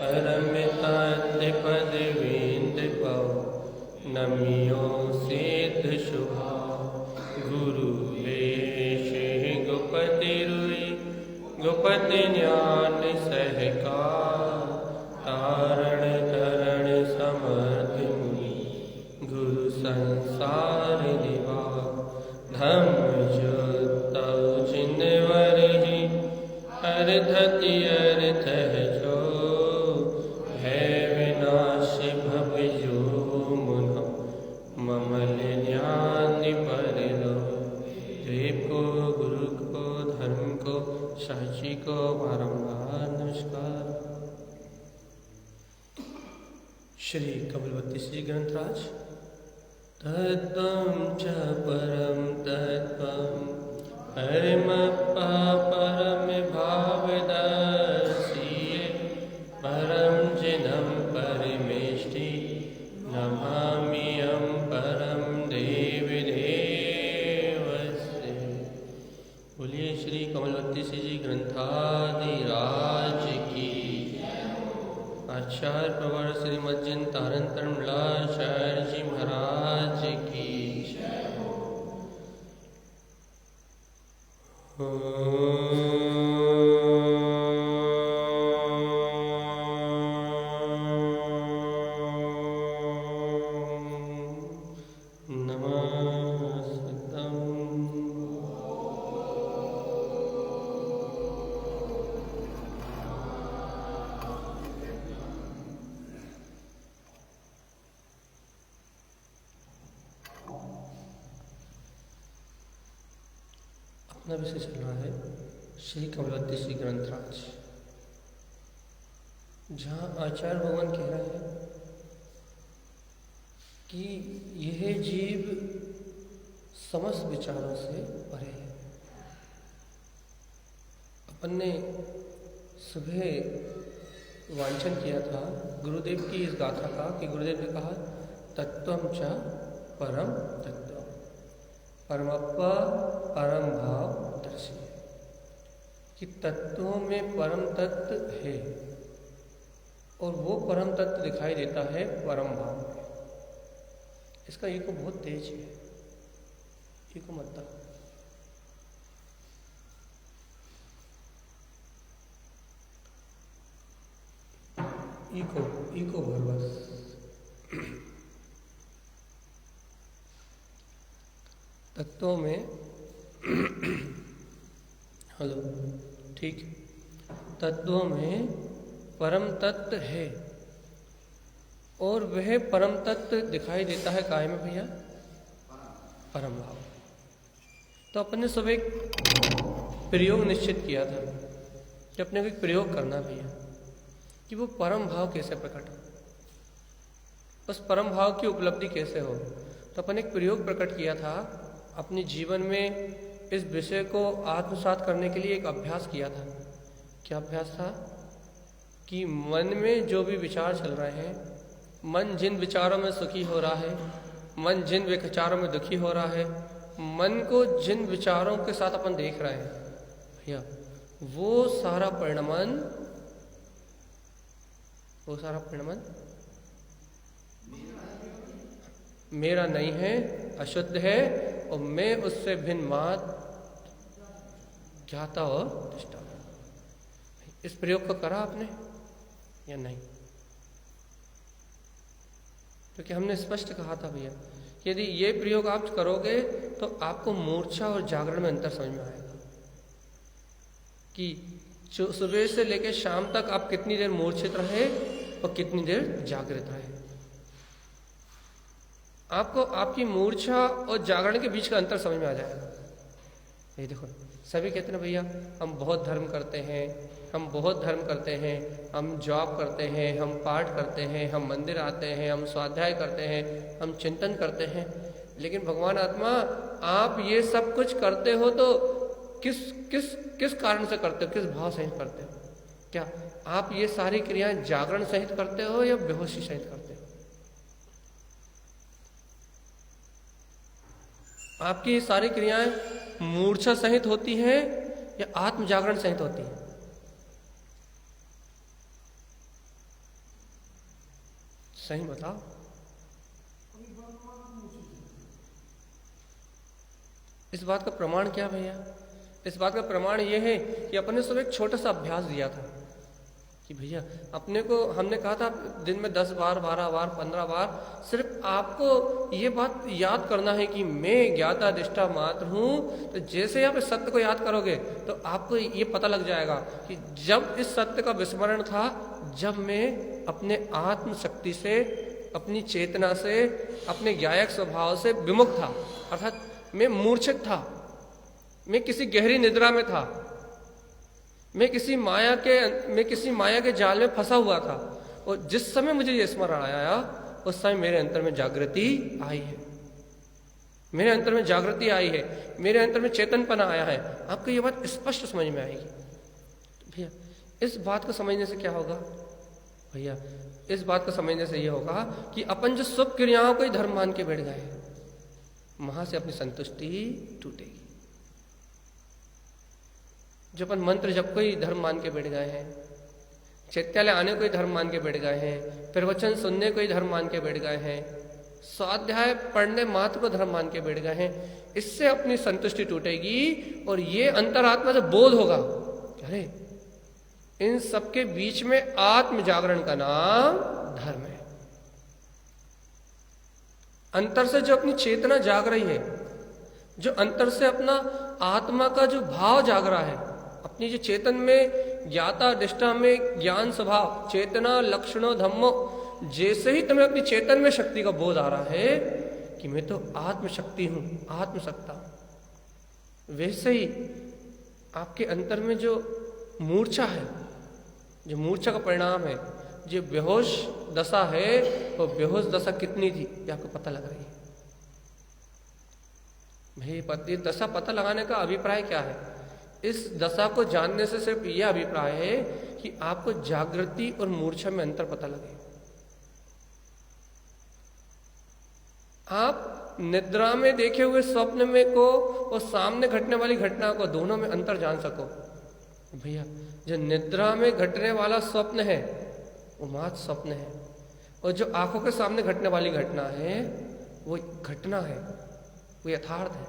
परम तत्व पदवीन्द्र पव नमियो सिद्ध शुभा गुरु वेश गुपति रुई गुपति ज्ञान सहकार तारण तरण समर्थ मुनि गुरु संसार निवार धम्म जो तव चिन्हवर ही अर्धति अर्थ जो है विनाश भव जो मुनो ममल ज्ञान पर लो। देव को गुरु को धर्म को साक्षी को बारंबार नमस्कार। श्री कमलवती श्री ग्रंथराज तत्त्वं च परं तत्त्वं परमप्पा परम भावदर्शी परं जिनं परमेष्टि नमाम्यहं परं देवदेवस्य। बोलिए श्री कमलवती श्री ग्रंथादिराज की। आचार्य प्रवर श्रीमज्जन तारण तरणलाचार्य जी महाराज की। अपना विषय चल रहा है श्री कमलवती श्री ग्रंथराज, जहाँ आचार्य भगवान कह रहे हैं कि यह जीव समस्त विचारों से परे है। अपन ने सुबह वांछन किया था गुरुदेव की इस गाथा का कि गुरुदेव ने कहा तत्त्वं च परम तत्व परमप्पा परम भाव दर्शी, कि तत्वों में परम तत्व है और वो परम तत्व दिखाई देता है परम भाव में। इसका ईको बहुत तेज है, ईको मत दो। ईको भर बस। तत्वों में हेलो ठीक, तत्वों में परम तत्व है और वह परम तत्व दिखाई देता है काय में भैया? परम भाव। तो अपन ने सुबह एक प्रयोग निश्चित किया था कि अपने को एक प्रयोग करना भैया कि वो परम भाव कैसे प्रकट हो, उस परम भाव की उपलब्धि कैसे हो। तो अपन एक प्रयोग प्रकट किया था अपने जीवन में। इस विषय को आत्मसात करने के लिए एक अभ्यास किया था। क्या अभ्यास था? कि मन में जो भी विचार चल रहे हैं, मन जिन विचारों में सुखी हो रहा है, मन जिन विचारों में दुखी हो रहा है, मन को जिन विचारों के साथ अपन देख रहे हैं भैया, वो सारा परिणमन मेरा नहीं है, अशुद्ध है और मैं उससे भिन्न मात्र ज्ञाता और दृष्टा। इस प्रयोग को करा आपने या नहीं? क्योंकि हमने स्पष्ट कहा था भैया, यदि ये प्रयोग आप करोगे तो आपको मूर्छा और जागरण में अंतर समझ में आएगा कि सुबह से लेकर शाम तक आप कितनी देर मूर्छित रहे और कितनी देर जागृत रहे। आपको आपकी मूर्छा और जागरण के बीच का अंतर समझ में आ जाएगा। ये देखो, सभी कहते हैं भैया हम बहुत धर्म करते हैं, हम जॉब करते हैं, हम पाठ करते हैं, हम मंदिर आते हैं, हम स्वाध्याय करते हैं, हम चिंतन करते हैं। लेकिन भगवान आत्मा, आप ये सब कुछ करते हो तो किस कारण से करते हो, किस भाव सहित करते हो? क्या आप ये सारी क्रियाएं जागरण सहित करते हो या बेहोशी सहित करते हो? आपकी ये सारी क्रियाएं मूर्छा सहित होती हैं या आत्म जागरण सहित होती हैं? सही बताओ। इस बात का प्रमाण क्या भैया? इस बात का प्रमाण ये है कि अपने सब एक छोटा सा अभ्यास दिया था कि भैया अपने को हमने कहा था दिन में 10 बार, 12 बार, 15 बार सिर्फ आपको ये बात याद करना है कि मैं ज्ञाता दृष्टा मात्र हूँ। तो जैसे आप इस सत्य को याद करोगे तो आपको ये पता लग जाएगा कि जब इस सत्य का विस्मरण था, जब मैं अपने आत्म शक्ति से, अपनी चेतना से, अपने ज्ञायक स्वभाव से विमुख था, अर्थात मैं मूर्छित था, मैं किसी गहरी निद्रा में था, मैं किसी माया के जाल में फंसा हुआ था। और जिस समय मुझे ये स्मरण आया उस समय मेरे अंतर में जागृति आई है, मेरे अंतर में जागृति आई है, मेरे अंतर में चेतनपना आया है। आपको ये बात स्पष्ट समझ में आएगी। भैया इस बात को समझने से क्या होगा? भैया इस बात को समझने से ये होगा कि अपन जो शुभ क्रियाओं को ही धर्म मान के बैठ गए, वहां से अपनी संतुष्टि टूटेगी। जो अपन मंत्र जब कोई धर्म मान के बैठ गए हैं, चैत्यालय आने को ही धर्म मान के बैठ गए हैं, प्रवचन सुनने को ही धर्म मान के बैठ गए हैं, स्वाध्याय पढ़ने मात्र को धर्म मान के बैठ गए हैं, इससे अपनी संतुष्टि टूटेगी। और ये अंतरात्मा से बोध होगा, अरे इन सबके बीच में आत्म जागरण का नाम धर्म है। अंतर से जो अपनी चेतना जाग रही है, जो अंतर से अपना आत्मा का जो भाव जाग रहा है, अपनी जो चेतन में ज्ञाता दृष्टा में ज्ञान स्वभाव, चेतना लक्षणों धम्मो, जैसे ही तुम्हें अपनी चेतन में शक्ति का बोध आ रहा है कि मैं तो आत्मशक्ति हूं, आत्मसत्ता, वैसे ही आपके अंतर में जो मूर्छा है, जो मूर्छा का परिणाम है, जो बेहोश दशा है, वो बेहोश दशा कितनी थी ये आपको पता लग रही है। भाई दशा पता लगाने का अभिप्राय क्या है? इस दशा को जानने से सिर्फ यह अभिप्राय है कि आपको जागृति और मूर्छा में अंतर पता लगे। आप निद्रा में देखे हुए स्वप्न में को और सामने घटने वाली घटना को, दोनों में अंतर जान सको। भैया जो निद्रा में घटने वाला स्वप्न है वो मात्र स्वप्न है, और जो आंखों के सामने घटने वाली घटना है वो घटना है, वो यथार्थ है।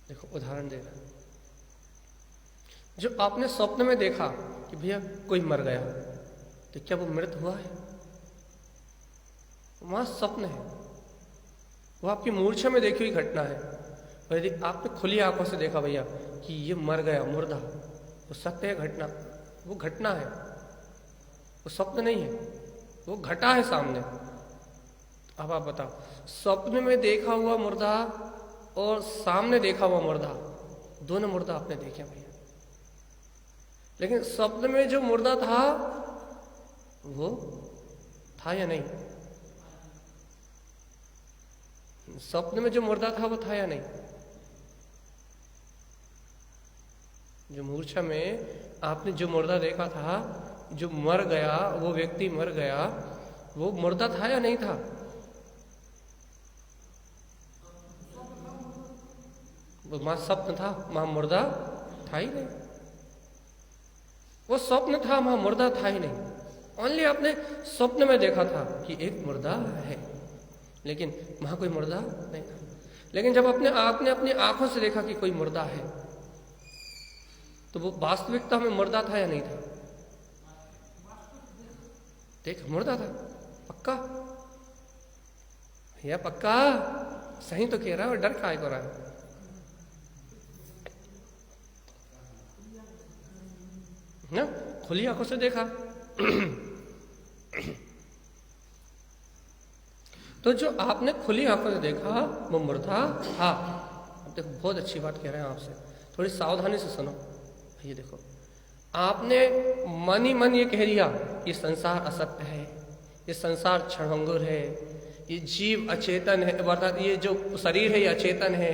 देखो उदाहरण दे रहा, जो आपने स्वप्न में देखा कि भैया कोई मर गया, तो क्या वो मृत हुआ है? वहां स्वप्न है, वो आपकी मूर्छा में देखी हुई घटना है। और यदि आपने खुली आंखों से देखा भैया कि ये मर गया, मुर्दा, वो सत्य है, घटना, वो घटना है, वो स्वप्न नहीं है, वो घटा है सामने। अब आप बताओ, स्वप्न में देखा हुआ मुर्दा और सामने देखा हुआ मुर्दा, दोनों मुर्दा आपने देखे भैया, लेकिन स्वप्न में जो मुर्दा था वो था या नहीं? स्वप्न में जो मुर्दा था वो था या नहीं? जो मूर्छा में आपने जो मुर्दा देखा था, जो मर गया, वो व्यक्ति मर गया, वो मुर्दा था या नहीं था? वो वहां स्वप्न था, वहां मुर्दा था ही नहीं। वो स्वप्न था, वहां मुर्दा था ही नहीं। ओनली आपने स्वप्न में देखा था कि एक मुर्दा है, लेकिन वहां कोई मुर्दा नहीं था। लेकिन जब आपने अपनी आंखों से देखा कि कोई मुर्दा है, तो वो वास्तविकता में मुर्दा था या नहीं था? देख, मुर्दा था, पक्का भैया, पक्का सही तो कह रहा है, और डर काय को रहा है? ना, खुली आंखों से देखा। तो जो आपने खुली आंखों से देखा वो मुर्दा था। अब देखो, बहुत अच्छी बात कह रहे हैं आपसे, थोड़ी सावधानी से सुनो। ये देखो, आपने मन ही मन ये कह दिया ये संसार असत्य है, ये संसार क्षणभंगुर है, ये जीव अचेतन है, अर्थात ये जो शरीर है ये अचेतन है,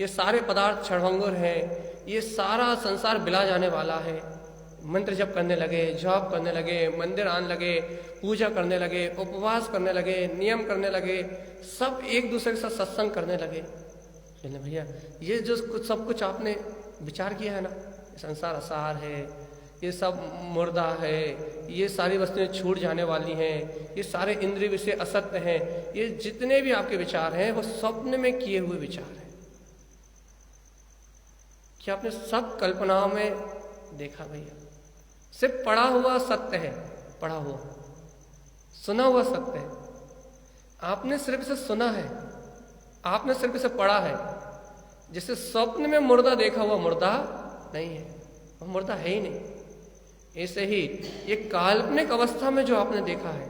ये सारे पदार्थ क्षणभंगुर है, ये सारा संसार बिला जाने वाला है। मंत्र जप करने लगे, जॉब करने लगे, मंदिर आने लगे, पूजा करने लगे, उपवास करने लगे, नियम करने लगे, सब एक दूसरे के साथ सत्संग करने लगे। भैया ये जो सब कुछ आपने विचार किया है ना, संसार असार है, ये सब मुर्दा है, ये सारी वस्तुएं छूट जाने वाली हैं, ये सारे इंद्रिय विषय असत्य हैं, ये जितने भी आपके विचार हैं वो स्वप्न में किए हुए विचार हैं। क्या आपने सब कल्पनाओं में देखा भैया? सिर्फ पढ़ा हुआ सत्य है, पढ़ा हुआ सुना हुआ सत्य है। आपने सिर्फ इसे सुना है, आपने सिर्फ इसे पढ़ा है। जिसे स्वप्न में मुर्दा देखा हुआ मुर्दा नहीं है, वो मुर्दा है ही नहीं। ऐसे ही ये काल्पनिक अवस्था में जो आपने देखा है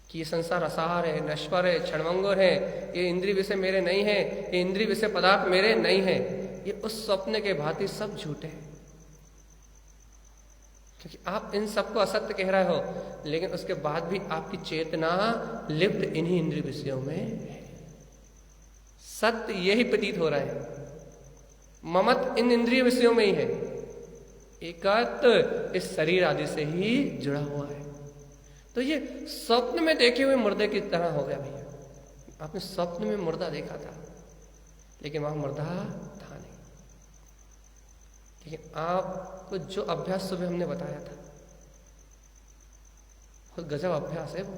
कि ये संसार असार है, नश्वर है, क्षणभंगुर है, ये इंद्रिय विषय मेरे नहीं है, ये इंद्रिय विषय पदार्थ मेरे नहीं है, ये उस स्वप्न के भांति सब झूठे हैं। क्योंकि आप इन सबको असत्य कह रहे हो, लेकिन उसके बाद भी आपकी चेतना लिप्त इन्हीं इंद्रिय विषयों में है। सत्य यही प्रतीत हो रहा है, ममत इन इंद्रिय विषयों में ही है, एकत्व इस शरीर आदि से ही जुड़ा हुआ है। तो ये स्वप्न में देखे हुए मुर्दे की तरह हो गया भैया। आपने स्वप्न में मुर्दा देखा था, लेकिन वहां मुर्दा था नहीं। लेकिन आपको जो अभ्यास सुबह हमने बताया था, बहुत गजब अभ्यास है वो।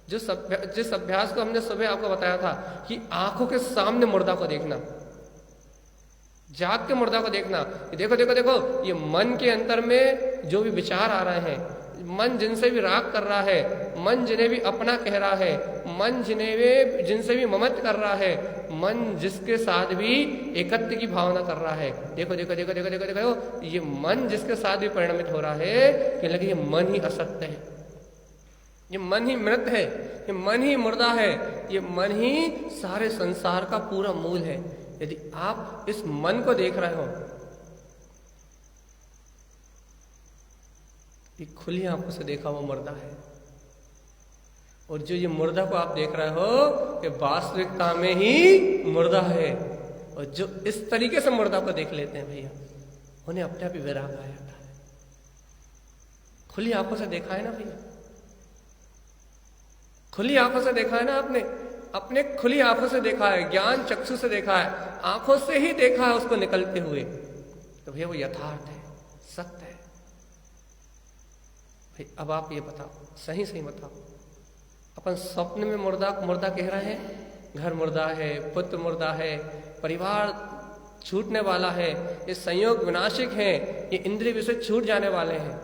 जिस अभ्यास को हमने सुबह आपको बताया था कि आंखों के सामने मुर्दा को देखना, जाग के मुर्दा को देखना, देखो देखो देखो, ये मन के अंतर में जो भी विचार आ रहे हैं, मन जिनसे भी राग कर रहा है, मन जिन्हें भी अपना कह रहा है, मन जिनसे भी ममत कर रहा है, मन जिसके साथ भी एकत्व की भावना कर रहा है, देखो देखो देखो देखो देखो देखो, ये मन जिसके साथ भी परिणमित हो रहा है कि लगे ये मन ही असत्य है, ये मन ही मृत है, ये मन ही मुर्दा है, ये मन ही सारे संसार का पूरा मूल है। यदि आप इस मन को देख रहे हो, ये खुली आंखों से देखा हुआ मुर्दा है, और जो ये मुर्दा को आप देख रहे हो ये वास्तविकता में ही मुर्दा है। और जो इस तरीके से मुर्दा को देख लेते हैं भैया, उन्हें अपने आप ही विराग आ जाता है। खुली आंखों से देखा है ना भैया, खुली आंखों से देखा है ना आपने, अपने खुली आंखों से देखा है, ज्ञान चक्षु से देखा है, आंखों से ही देखा है उसको निकलते हुए, तो भैया वो यथार्थ है, सत्य है। भाई अब आप ये बताओ, सही सही बताओ, अपन स्वप्न में मुर्दा कह रहे हैं, घर मुर्दा है, पुत्र मुर्दा है, परिवार छूटने वाला है, ये संयोग विनाशिक है, ये इंद्रिय विषय छूट जाने वाले हैं।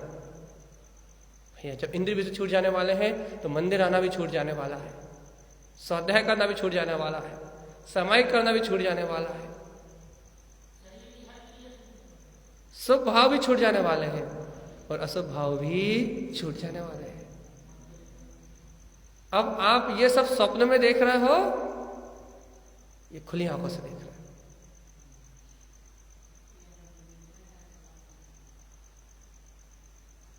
भैया जब इंद्रिय विषय छूट जाने वाले हैं तो मंदिर आना भी छूट जाने वाला है, स्वाध्याय करना भी छूट जाने वाला है, सामायिक करना भी छूट जाने वाला है, शुभ भाव भी छूट जाने वाले हैं, और अशुभ भाव भी छूट जाने वाले हैं। अब आप ये सब स्वप्न में देख रहे हो, ये खुली आंखों से देख रहे हो।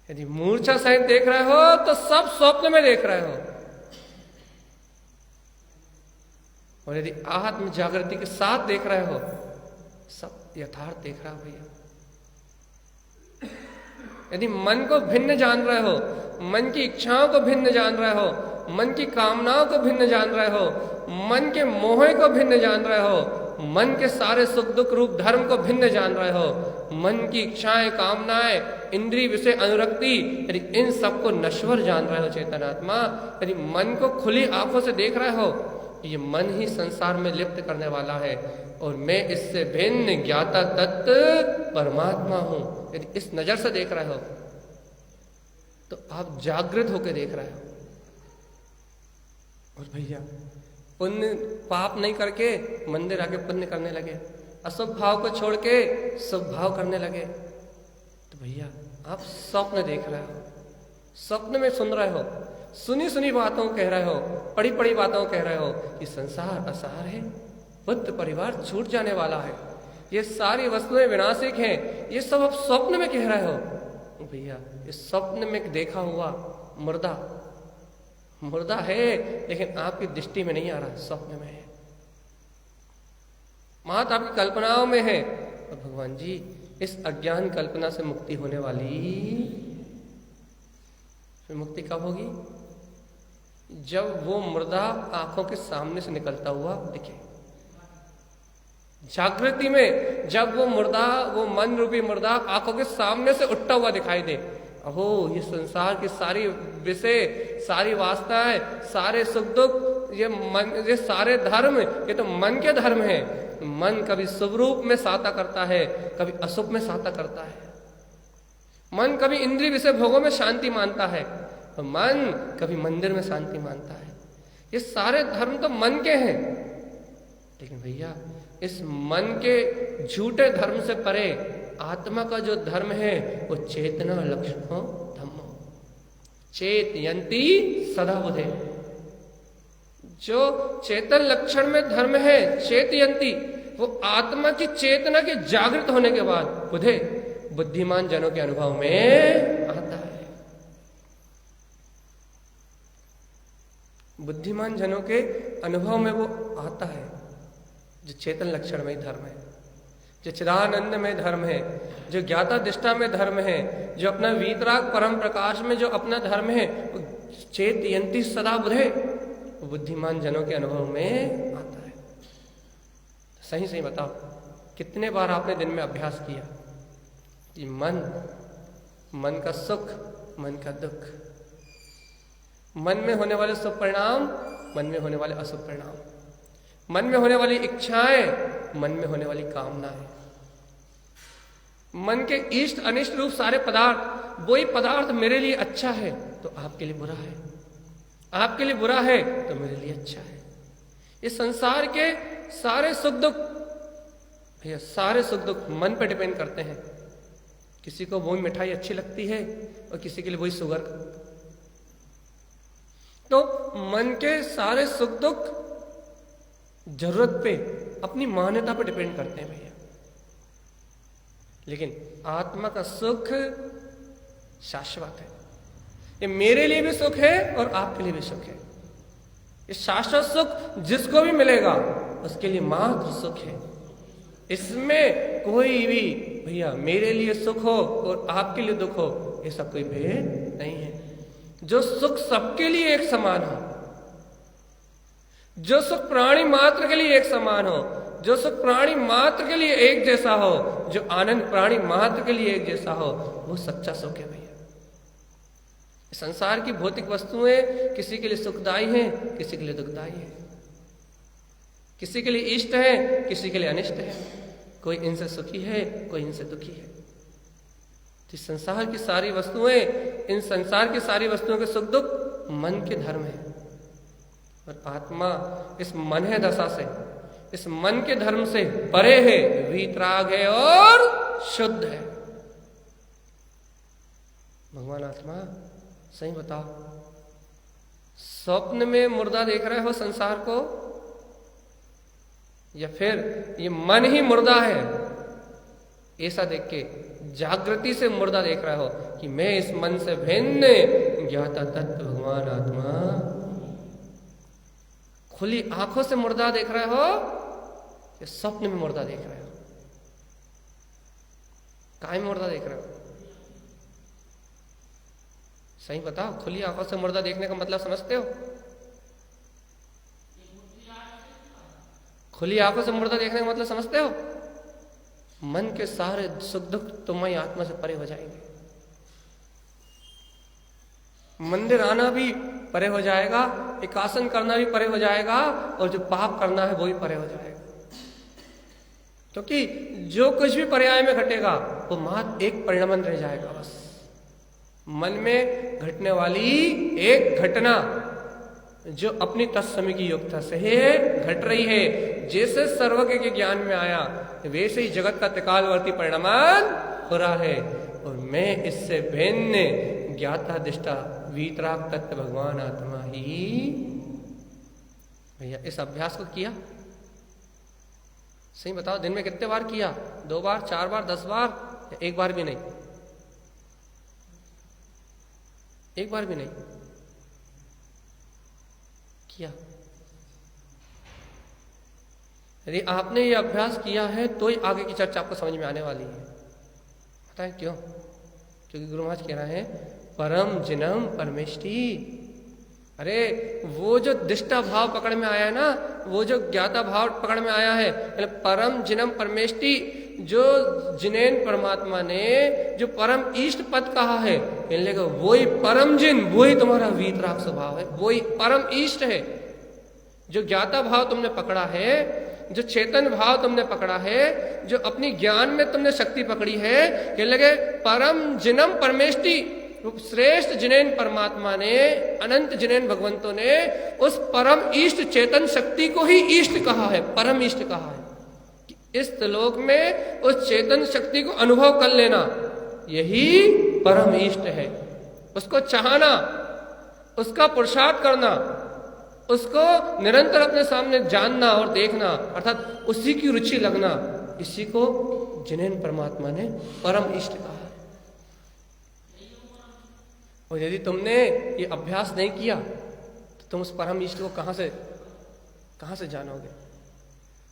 यदि मूर्छा सहित देख रहे हो तो सब स्वप्न में देख रहे हो, और यदि आत्म जागृति के साथ देख रहे हो, सब यथार्थ देख रहा हो भैया। यदि मन को भिन्न जान रहे हो, मन की इच्छाओं को भिन्न जान रहे हो, मन की कामनाओं को भिन्न जान रहे हो, मन के मोह को भिन्न जान रहे हो, मन के सारे सुख दुख रूप धर्म को भिन्न जान रहे हो, मन की इच्छाएं, कामनाएं, इंद्रिय विषय अनुरक्ति, यदि इन सबको नश्वर जान रहे हो चेतनात्मा, यदि मन को खुली आंखों से देख रहे हो, ये मन ही संसार में लिप्त करने वाला है, और मैं इससे भिन्न ज्ञाता तत्व परमात्मा हूं। यदि इस नजर से देख रहे हो तो आप जागृत होकर देख रहे हो। और भैया पुण्य पाप नहीं करके मंदिर आके पुण्य करने लगे, अशुभ भाव को छोड़ के शुभ भाव करने लगे, तो भैया आप स्वप्न देख रहे हो, स्वप्न में सुन रहे हो, सुनी सुनी बातों कह रहे हो, पढ़ी पढ़ी बातों कह रहे हो कि संसार असार है, पुत्र परिवार छूट जाने वाला है, ये सारी वस्तुएं विनाशिक हैं, ये सब आप स्वप्न में कह रहे हो। भैया इस स्वप्न में देखा हुआ मुर्दा है, लेकिन आपकी दृष्टि में नहीं आ रहा, स्वप्न में है, मात आपकी कल्पनाओं में है। और भगवान जी इस अज्ञान कल्पना से मुक्ति होने वाली, फिर मुक्ति कब होगी? जब वो मुर्दा आंखों के सामने से निकलता हुआ दिखे, जागृति में जब वो मुर्दा, वो मन रूपी मुर्दा आंखों के सामने से उठता हुआ दिखाई दे, अहो ये संसार की सारी विषय, सारी वासनाएं, सारे सुख दुख, ये सारे धर्म, ये तो मन के धर्म है। मन कभी शुभ रूप में साता करता है, कभी अशुभ में साता करता है। मन कभी इंद्रिय विषय भोगों में शांति मानता है, और मन कभी मंदिर में शांति मानता है। ये सारे धर्म तो मन के हैं, लेकिन भैया इस मन के झूठे धर्म से परे आत्मा का जो धर्म है वो चेतना लक्षणो धम्मो चेतयन्ति सदा बुधे। जो चेतन लक्षण में धर्म है चेतयन्ति, वो आत्मा की चेतना के जागृत होने के बाद बुधे, बुद्धिमान जनों के अनुभव में आता है। बुद्धिमान जनों के अनुभव में वो आता है, जो चेतन लक्षण में धर्म है, जो चिदानंद में धर्म है, जो ज्ञाता दिष्टा में धर्म है, जो अपना वीतराग परम प्रकाश में जो अपना धर्म है, चेतयन्ति सदा बुधे, बुद्धिमान जनों के अनुभव में आता है। सही सही बताओ, कितने बार आपने दिन में अभ्यास किया कि मन का सुख, मन का दुख, मन में होने वाले शुभ परिणाम, मन में होने वाले अशुभ परिणाम, मन में होने वाली इच्छाएं, मन में होने वाली कामनाएं, मन के इष्ट अनिष्ट रूप सारे पदार्थ, वही पदार्थ मेरे लिए अच्छा है तो आपके लिए बुरा है, आपके लिए बुरा है तो मेरे लिए अच्छा है। इस संसार के सारे सुख दुख, भैया सारे सुख दुख मन पर डिपेंड करते हैं। किसी को वही मिठाई अच्छी लगती है और किसी के लिए वही शुगर। तो मन के सारे सुख दुख जरूरत पे, अपनी मान्यता पर डिपेंड करते हैं भैया। लेकिन आत्मा का सुख शाश्वत है, ये मेरे लिए भी सुख है और आपके लिए भी सुख है। ये शाश्वत सुख जिसको भी मिलेगा उसके लिए मात्र सुख है। इसमें कोई भी भैया मेरे लिए सुख हो और आपके लिए दुख हो, ऐसा कोई भेद नहीं है। जो सुख सबके लिए एक समान हो, जो सुख प्राणी मात्र के लिए एक समान हो, जो सुख प्राणी मात्र के लिए एक जैसा हो, जो आनंद प्राणी मात्र के लिए एक जैसा हो, वो सच्चा सुख है भैया। संसार की भौतिक वस्तुएं किसी के लिए सुखदायी हैं, किसी के लिए दुखदायी हैं, किसी के लिए इष्ट है, किसी के लिए अनिष्ट है, कोई इनसे सुखी है, कोई इनसे दुखी है। तो संसार की सारी वस्तुएं, इन संसार की सारी वस्तुओं के सुख दुख मन के धर्म है, और आत्मा इस मन है दशा से, इस मन के धर्म से परे है, वीतराग है और शुद्ध है। भगवान आत्मा सही बताओ, स्वप्न में मुर्दा देख रहे हो संसार को, या फिर ये मन ही मुर्दा है ऐसा देख के जागृति से मुर्दा देख रहे हो कि मैं इस मन से भिन्न ज्ञाता तत्व भगवान आत्मा। खुली आंखों से मुर्दा देख रहे हो या स्वप्न में मुर्दा देख रहे हो? काय में मुर्दा देख रहे हो? सही बताओ, खुली आंखों से मुर्दा देखने का मतलब समझते हो? खुली आंखों से मुर्दा देखने का मतलब समझते हो? मन के सारे सुख दुख तुम्हारी आत्मा से परे हो जाएंगे। मंदिर आना भी परे हो जाएगा, एकासन करना भी परे हो जाएगा, और जो पाप करना है वो भी परे हो जाएगा। क्योंकि जो कुछ भी पर्याय में घटेगा वो मात्र एक परिणाम रह जाएगा। बस मन में घटने वाली एक घटना जो अपनी तत्समय की योग्यता से घट रही है, जैसे सर्वज्ञ के ज्ञान में आया वैसे ही जगत का त्रिकालवर्ती परिणाम हो रहा है, और मैं इससे भिन्न ज्ञाता दिष्टा वीतराग तत्व भगवान आत्मा ही। भैया इस अभ्यास को किया? सही बताओ, दिन में कितने बार किया? 2 बार, 4 बार, 10 बार, या एक बार भी नहीं? एक बार भी नहीं किया? यदि आपने ये अभ्यास किया है तो ही आगे की चर्चा आपको समझ में आने वाली है। बताएं क्यों? क्योंकि गुरु महाराज कह रहे हैं परम जिनम परमेष्टि। अरे वो जो दिष्टा भाव पकड़ में आया है ना, वो जो ज्ञाता भाव पकड़ में आया है, परम जिनम परमेष्टि, जो जिनेन परमात्मा ने जो परम इष्ट पद कहा है, वही परम जिन, वही तुम्हारा वीतराग स्वभाव है, वही परम इष्ट है। जो ज्ञाता भाव तुमने पकड़ा है, जो चेतन भाव तुमने पकड़ा है, जो अपनी ज्ञान में तुमने शक्ति पकड़ी है, कहने लगे परम जिनम परमेष्टि, श्रेष्ठ जिनेन परमात्मा ने, अनंत जिनेन भगवंतों ने उस परम इष्ट चेतन शक्ति को ही इष्ट कहा है, परम इष्ट कहा है। कि इस लोक में उस चेतन शक्ति को अनुभव कर लेना, यही परम इष्ट है। उसको चाहना, उसका पुरुषार्थ करना, उसको निरंतर अपने सामने जानना और देखना, अर्थात उसी की रुचि लगना, इसी को जिनेन परमात्मा ने परम इष्ट कहा है। और यदि तुमने ये अभ्यास नहीं किया तो तुम उस परम इष्ट को कहां से जानोगे?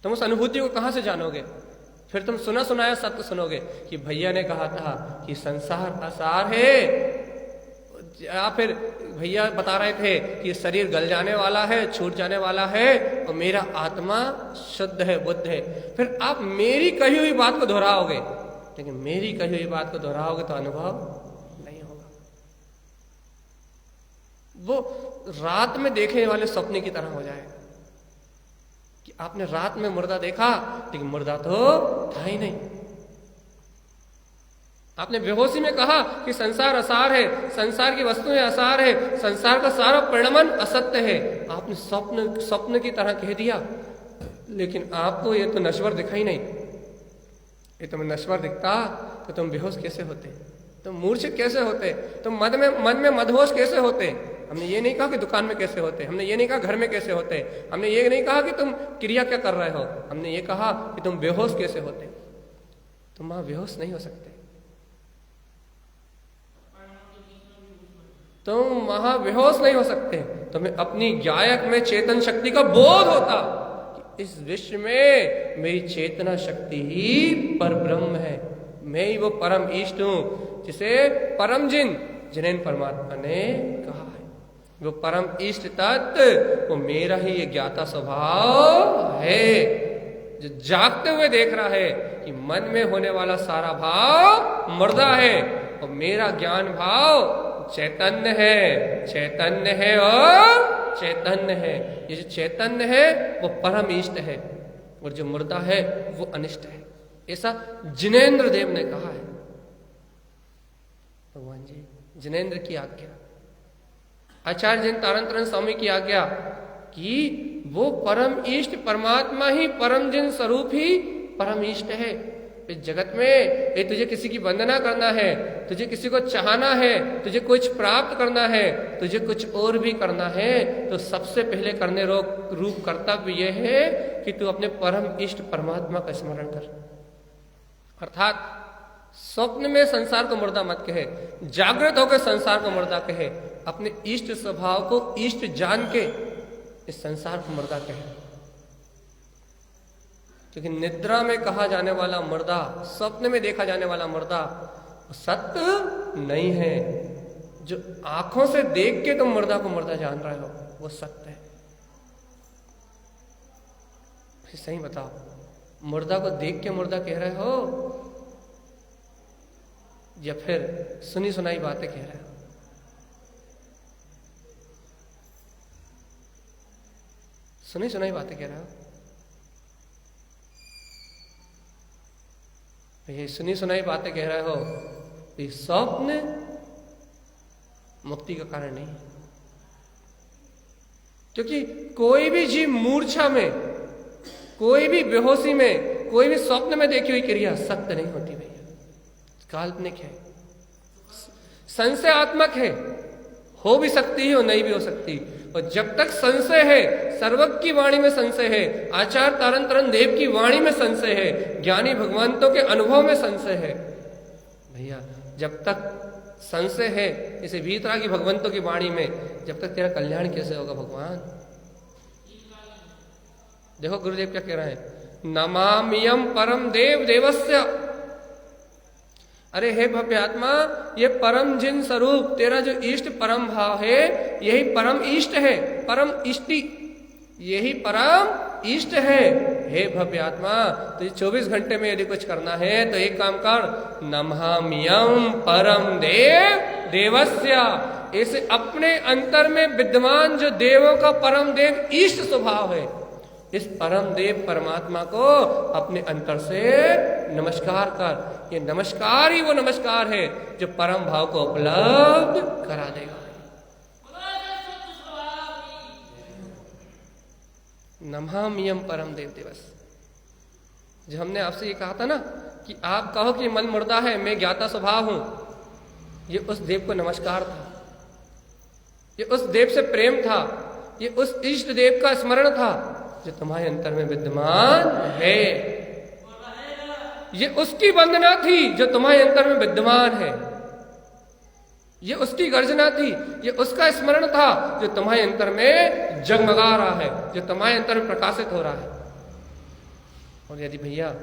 तुम उस अनुभूति को कहां से जानोगे? फिर तुम सुना सुनाया सत्य सुनोगे कि भैया ने कहा था कि संसार असार है, या फिर भैया बता रहे थे कि शरीर गल जाने वाला है, छूट जाने वाला है, और मेरा आत्मा शुद्ध है, बुद्ध है। फिर आप मेरी कही हुई बात को दोहराओगे, लेकिन मेरी कही हुई बात को दोहराओगे तो अनुभव नहीं होगा। वो रात में देखने वाले सपने की तरह हो जाएगा कि आपने रात में मुर्दा देखा, लेकिन मुर्दा तो था ही नहीं। आपने बेहोशी में कहा कि संसार असार है, संसार की वस्तुएं असार है, संसार का सारा परिणमन असत्य है। आपने स्वप्न की तरह कह दिया, लेकिन आपको ये तो नश्वर दिखा ही नहीं। ये तुम्हें नश्वर दिखता तो तुम बेहोश कैसे होते, तुम मूर्छित कैसे होते, तुम मन में मदहोश कैसे होते। हमने ये नहीं कहा कि दुकान में कैसे होते, हमने ये नहीं कहा घर में कैसे होते, हमने ये नहीं कहा कि तुम क्रिया क्या कर रहे हो, हमने ये कहा कि तुम बेहोश कैसे होते। तुम वहां बेहोश नहीं हो सकते, तुम वहां बेहोश नहीं हो सकते। तुम्हें अपनी गायक में चेतन शक्ति का बोध होता कि इस विश्व में मेरी चेतना शक्ति ही पर ब्रह्म है, मैं ही वो परम इष्ट हूं, जिसे परम जिनेन परमात्मा ने कहा है। वो परम इष्ट तत्व वो मेरा ही ये ज्ञाता स्वभाव है, जो जागते हुए देख रहा है कि मन में होने वाला सारा भाव मुर्दा है और मेरा ज्ञान भाव चैतन्य है और चैतन्य है। ये जो चैतन्य है वो परम इष्ट है और जो मुर्दा है वो अनिष्ट है। ऐसा जिनेंद्र देव ने कहा है। भगवान जी जिनेंद्र की आज्ञा, आचार्य जिन तारंतरण स्वामी की आज्ञा कि वो परम इष्ट परमात्मा ही परम जिन स्वरूप ही परम इष्ट है। इस जगत में ये तुझे किसी की वंदना करना है, तुझे किसी को चाहना है, तुझे कुछ प्राप्त करना है, तुझे कुछ और भी करना है, तो सबसे पहले करने रूप कर्तव्य यह है कि तू अपने परम इष्ट परमात्मा का स्मरण कर। अर्थात स्वप्न में संसार को मुर्दा मत कहे, जागृत होकर संसार को मुर्दा कहे, अपने इष्ट स्वभाव को इष्ट जान के इस संसार को मुर्दा कहे। क्योंकि निद्रा में कहा जाने वाला मुर्दा, स्वप्न में देखा जाने वाला मुर्दा सत्य नहीं है। जो आंखों से देख के तुम मुर्दा को मुर्दा जान रहे हो वो सत्य है। सही बताओ, मुर्दा को देख के मुर्दा कह रहे हो या फिर सुनी सुनाई बातें कह रहे हो? सुनी सुनाई बातें कह रहे हो? ये सुनी सुनाई बातें कह रहे हो, ये स्वप्न मुक्ति का कारण नहीं। क्योंकि कोई भी जीव मूर्छा में, कोई भी बेहोशी में, कोई भी स्वप्न में देखी हुई क्रिया सत्य नहीं होती भैया, काल्पनिक है, संशयात्मक है। हो भी सकती है और नहीं भी हो सकती। और जब तक संशय है, सर्वज्ञ की वाणी में संशय है, आचार्य तारंतरण देव की वाणी में संशय है, ज्ञानी भगवंतों के अनुभव में संशय है भैया, जब तक संशय है इसे वीतरागी भगवंतों की वाणी में, जब तक तेरा कल्याण कैसे होगा भगवान? देखो गुरुदेव क्या कह रहे हैं, नमाम्यम परम देव देवस्य। अरे हे भव्य आत्मा, ये परम जिन स्वरूप तेरा जो इष्ट परम भाव है, यही परम इष्ट है, परम इष्टि। यही परम इष्ट है। हे भव्य आत्मा, तो 24 घंटे में यदि कुछ करना है तो एक काम कर, नमाम्यम परम देव देवस्य, इसे अपने अंतर में विद्यमान जो देवों का परम देव इष्ट स्वभाव है, इस परम देव परमात्मा को अपने अंतर से नमस्कार कर। ये नमस्कार ही वो नमस्कार है जो परम भाव को उपलब्ध करा देगा। नमाम्यम परम देव दिवस। जो हमने आपसे ये कहा था ना कि आप कहो कि मन मुर्दा है, मैं ज्ञाता स्वभाव हूं, ये उस देव को नमस्कार था, ये उस देव से प्रेम था, ये उस इष्ट देव का स्मरण था जो तुम्हारे अंतर में विद्यमान है। ये उसकी वंदना थी जो तुम्हारे अंतर में विद्यमान है, ये उसकी गर्जना थी, ये उसका स्मरण था जो तुम्हारे अंतर में जगमगा रहा है, जो तुम्हारे अंतर में प्रकाशित हो रहा है। और यदि भैया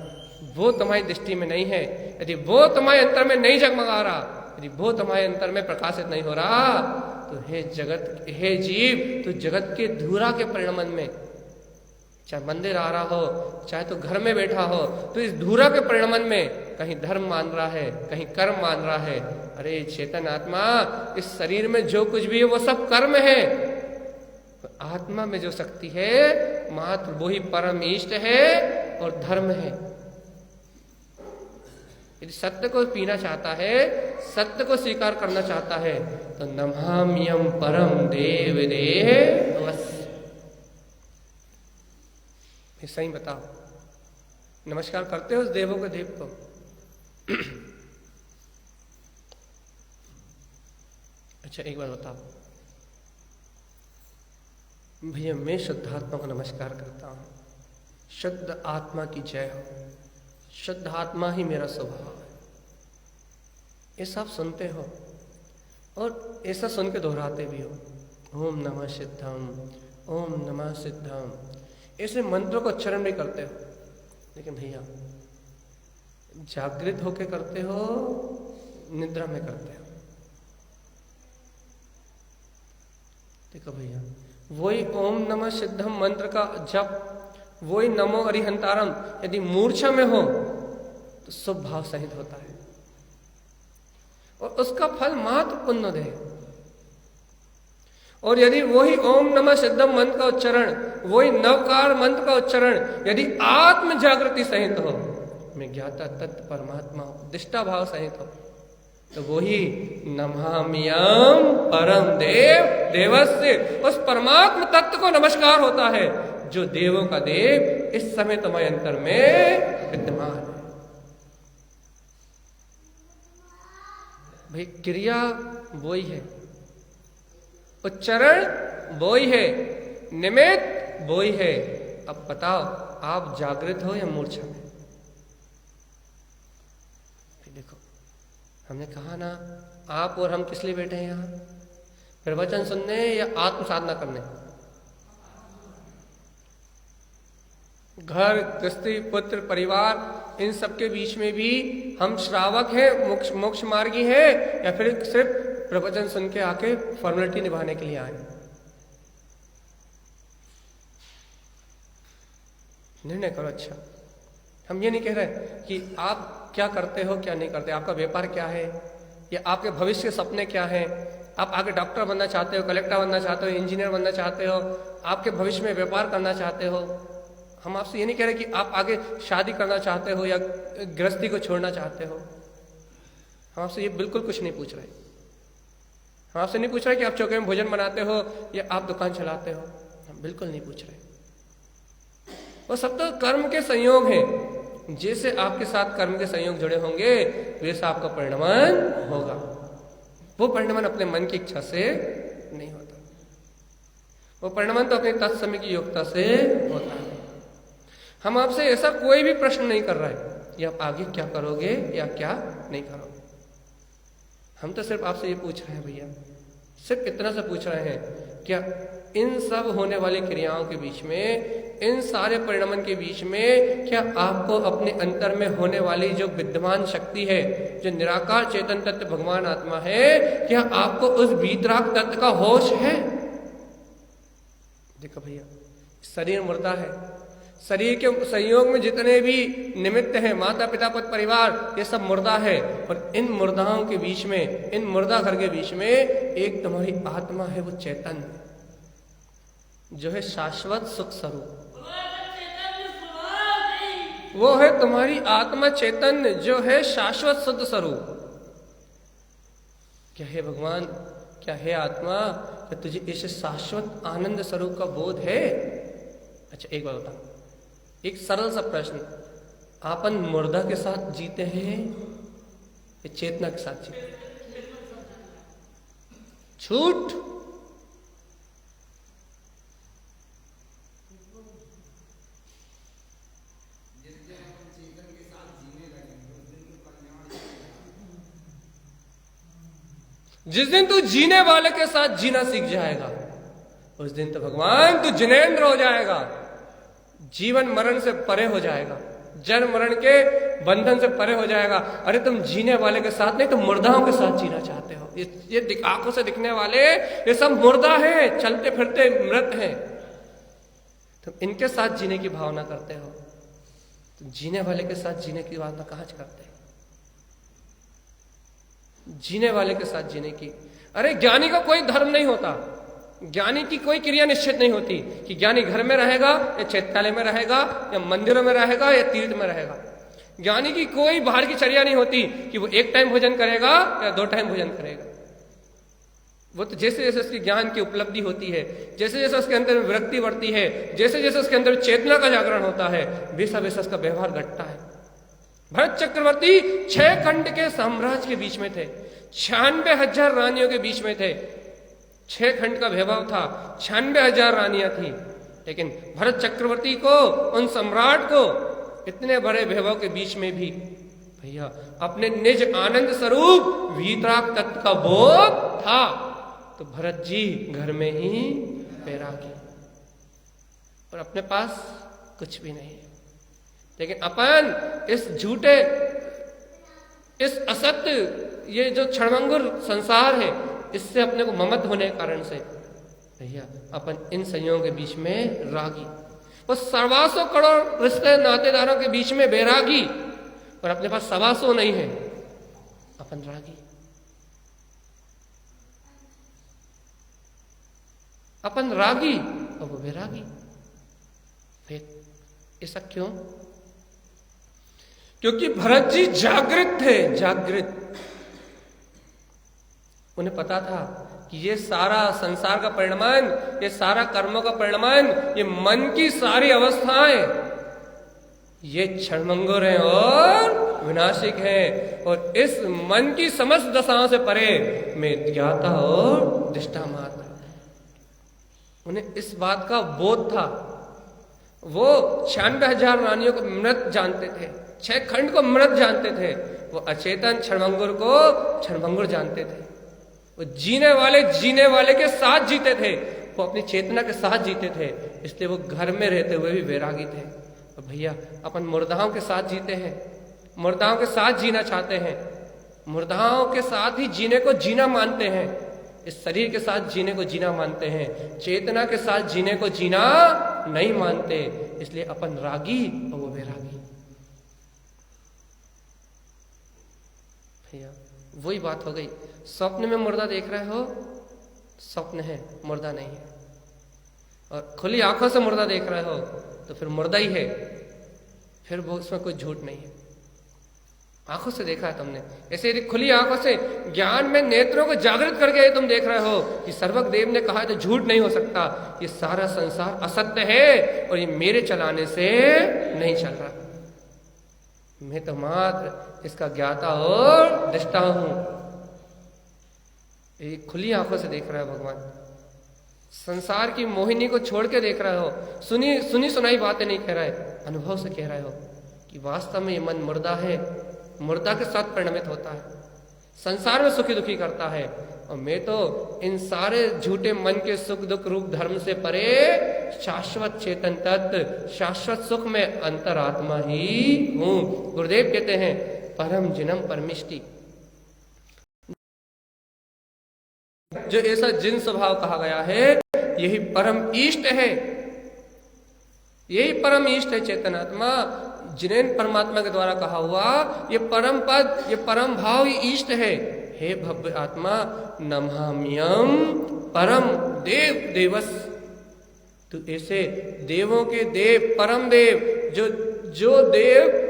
वो तुम्हारी दृष्टि में नहीं है, यदि वो तुम्हारे अंतर में नहीं जगमगा रहा, यदि वो तुम्हारे अंतर में प्रकाशित नहीं हो रहा, तो हे जगत, हे जीव, तो जगत के धूरा के परिणमन में, चाहे मंदिर आ रहा हो, चाहे तो घर में बैठा हो, तो इस धूरा के परिणमन में कहीं धर्म मान रहा है, कहीं कर्म मान रहा है। अरे चेतन आत्मा, इस शरीर में जो कुछ भी है वो सब कर्म है। तो आत्मा में जो शक्ति है मात्र वही परम इष्ट है और धर्म है। यदि सत्य को पीना चाहता है, सत्य को स्वीकार करना चाहता है, तो नमाम्यम परम देव देवस्य। सही बताओ, नमस्कार करते हो उस देवों के देव को? अच्छा एक बार बताओ भैया, मैं शुद्ध आत्मा को नमस्कार करता हूं, शुद्ध आत्मा की जय हो, शुद्ध आत्मा ही मेरा स्वभाव है। ये सब सुनते हो और ऐसा सुन के दोहराते भी हो, ओम नमः सिद्धम, ओम नमः सिद्धम, ऐसे मंत्रों को उच्चारण भी करते हो। लेकिन भैया जागृत होके करते हो, निद्रा में करते हो? देखो भैया, वही ओम नमः सिद्धम मंत्र का जप, वही नमो अरिहंतारम यदि मूर्छा में हो तो शुभ भाव सहित होता है और उसका फल मात्र पुण्य दे। और यदि वही ओम नमः सिद्धम मंत्र का उच्चारण, वही नवकार मंत्र का उच्चारण यदि आत्म जागृति सहित हो, मैं ज्ञाता तत्व परमात्मा दिष्टा भाव सहित हो, तो वही नमाम्यम परम देव देवस्य, उस परमात्म तत्व को नमस्कार होता है जो देवों का देव इस समय तुम्हारे अंतर में विद्यमान है। भाई क्रिया वही है, उच्चारण वही है, निमित्त वही है। अब बताओ आप जागृत हो या मूर्छा में? देखो हमने कहा ना, आप और हम किस लिए बैठे हैं यहाँ? प्रवचन सुनने या आत्म साधना करने? घर गृहस्थी पुत्र परिवार इन सबके बीच में भी हम श्रावक हैं, मोक्ष मार्गी हैं, या फिर सिर्फ प्रवचन सुन के आके फॉर्मेलिटी निभाने के लिए आए? निर्णय करो। अच्छा, हम ये नहीं कह रहे कि आप क्या करते हो क्या नहीं करते, आपका व्यापार क्या है, या आपके भविष्य के सपने क्या हैं, आप आगे डॉक्टर बनना चाहते हो, कलेक्टर बनना चाहते हो, इंजीनियर बनना चाहते हो, आपके भविष्य में व्यापार करना चाहते हो। हम आपसे ये नहीं कह रहे कि आप आगे शादी करना चाहते हो या गृहस्थी को छोड़ना चाहते हो। हम आपसे ये बिल्कुल कुछ नहीं पूछ रहे। हम आपसे नहीं पूछ रहे कि आप चौके में भोजन बनाते हो या आप दुकान चलाते हो, हम बिल्कुल नहीं पूछ रहे। वो सब तो कर्म के संयोग हैं। जैसे आपके साथ कर्म के संयोग जुड़े होंगे वैसा आपका परिणमन होगा। वो परिणमन अपने मन की इच्छा से नहीं होता, वो परिणमन तो अपने तत्समय की योग्यता से होता है। हम आपसे ऐसा कोई भी प्रश्न नहीं कर रहा है कि आप आगे क्या करोगे या क्या नहीं करोगे। हम तो सिर्फ आपसे ये पूछ रहे हैं भैया, सिर्फ इतना सा पूछ रहे हैं, क्या इन सब होने वाली क्रियाओं के बीच में, इन सारे परिणमन के बीच में, क्या आपको अपने अंतर में होने वाली जो विद्यमान शक्ति है, जो निराकार चेतन तत्व भगवान आत्मा है, क्या आपको उस वीतराग तत्व का होश है? देखो भैया, शरीर मुर्दा है। शरीर के संयोग में जितने भी निमित्त हैं, माता पिता पुत्र परिवार, ये सब मुर्दा है। और इन मुर्दाओं के बीच में, इन मुर्दा घर के बीच में एक तुम्हारी आत्मा है, वो चैतन्य, जो है शाश्वत सुख स्वरूप। वो है तुम्हारी आत्मा चैतन्य, जो है शाश्वत शुद्ध स्वरूप। क्या है भगवान, क्या है आत्मा? क्या तुझे इस शाश्वत आनंद स्वरूप का बोध है? अच्छा एक बात बता, एक सरल सा प्रश्न, आपन मुर्दा के साथ जीते हैं या चेतना के साथ जीते हैं? झूठ। जिस दिन तू जीने वाले के साथ जीना सीख जाएगा, उस दिन तो भगवान तू जिनेंद्र हो जाएगा, जीवन मरण से परे हो जाएगा, जन्म मरण के बंधन से परे हो जाएगा। अरे तुम जीने वाले के साथ नहीं, तुम मुर्दाओं के साथ जीना चाहते हो। ये आंखों से दिखने वाले ये सब मुर्दा है, चलते फिरते मृत हैं। तुम इनके साथ जीने की भावना करते हो, तुम जीने वाले के साथ जीने की भावना कहाँ से करते हो? जीने वाले के साथ जीने की। अरे ज्ञानी का कोई धर्म नहीं होता, ज्ञानी की कोई क्रिया निश्चित नहीं होती कि ज्ञानी घर में रहेगा या चैत्यालय में रहेगा या मंदिरों में रहेगा या तीर्थ में रहेगा। ज्ञानी की कोई बाहर की चर्या नहीं होती कि वो एक टाइम भोजन करेगा या 2 टाइम भोजन करेगा। वो तो जैसे जैसे उसकी ज्ञान की उपलब्धि होती है, जैसे जैसे उसके अंदर विरक्ति बढ़ती है, जैसे जैसे उसके अंदर चेतना का जागरण होता है, वैसा वैसा उसका व्यवहार घटता है। भरत चक्रवर्ती 6 खंड के साम्राज्य के बीच में थे, 96,000 रानियों के बीच में थे। 6 खंड का वैभव था, 96,000 रानियां थी, लेकिन भरत चक्रवर्ती को, उन सम्राट को इतने बड़े वैभव के बीच में भी भैया अपने निज आनंद स्वरूप वीतराग तत्व का बोध था। तो भरत जी घर में ही बैरागी, और अपने पास कुछ भी नहीं है। लेकिन अपन इस झूठे, इस असत्य, ये जो क्षणभंगुर संसार है, इससे अपने को ममत होने के कारण से भैया अपन इन संयोगों के बीच में रागी, वो 125 करोड़ रिश्ते नातेदारों के बीच में बैरागी, और अपने पास 125 नहीं है, अपन रागी, अपन रागी और वो बैरागी। फिर ऐसा क्यों? क्योंकि भरत जी जागृत थे, जागृत। उन्हें पता था कि ये सारा संसार का परिणाम, ये सारा कर्मों का परिणाम, ये मन की सारी अवस्थाएं, ये क्षणभंगुर हैं और विनाशिक हैं, और इस मन की समस्त दशाओं से परे मैं ज्ञाता और दृष्टा मात्र। उन्हें इस बात का बोध था। वो 96,000 रानियों को मृत जानते थे, 6 खंड को मृत जानते थे, वो अचेतन क्षणभंगुर को क्षणभंगुर जानते थे। वो जीने वाले के साथ जीते थे, वो अपनी चेतना के साथ जीते थे, इसलिए वो घर में रहते हुए भी वैरागी थे। तो भैया अपन मुर्दाओं के साथ जीते हैं, मुर्दाओं के साथ जीना चाहते हैं, मुर्दाओं के साथ ही जीने को जीना मानते हैं, इस शरीर के साथ जीने को जीना मानते हैं, चेतना के साथ जीने को जीना नहीं मानते। इसलिए अपन रागी और वो वैरागी। भैया वही बात हो गई, स्वप्न में मुर्दा देख रहे हो, स्वप्न है, मुर्दा नहीं है। और खुली आंखों से मुर्दा देख रहे हो तो फिर मुर्दा ही है, फिर वो उसमें कोई झूठ नहीं है। आंखों से देखा है तुमने, ऐसे यदि खुली आंखों से ज्ञान में नेत्रों को जागृत करके तुम देख रहे हो कि सर्वज्ञ देव ने कहा है तो झूठ नहीं हो सकता, ये सारा संसार असत्य है और ये मेरे चलाने से नहीं चल रहा, मैं तो मात्र इसका ज्ञाता और दृष्टा हूं। ये खुली आंखों से देख रहा है भगवान, संसार की मोहिनी को छोड़ के देख रहे हो, सुनी सुनाई बातें नहीं कह रहे, अनुभव से कह रहे हो कि वास्तव में ये मन मुर्दा है, मुर्दा के साथ परिणमित होता है, संसार में सुखी दुखी करता है, और मैं तो इन सारे झूठे मन के सुख दुख रूप धर्म से परे शाश्वत चेतन तत्व, शाश्वत सुख में अंतरात्मा ही हूं। गुरुदेव कहते हैं परम जिनम परमिष्टि, जो ऐसा जिन स्वभाव कहा गया है यही परम इष्ट है, यही परम इष्ट है चेतनात्मा। जिनेन्द्र परमात्मा के द्वारा कहा हुआ ये परम पद, ये परम भाव ही इष्ट है। हे भव्य आत्मा नमाम्यहम् परम देव देवस। तो ऐसे देवों के देव, परम देव, जो देव,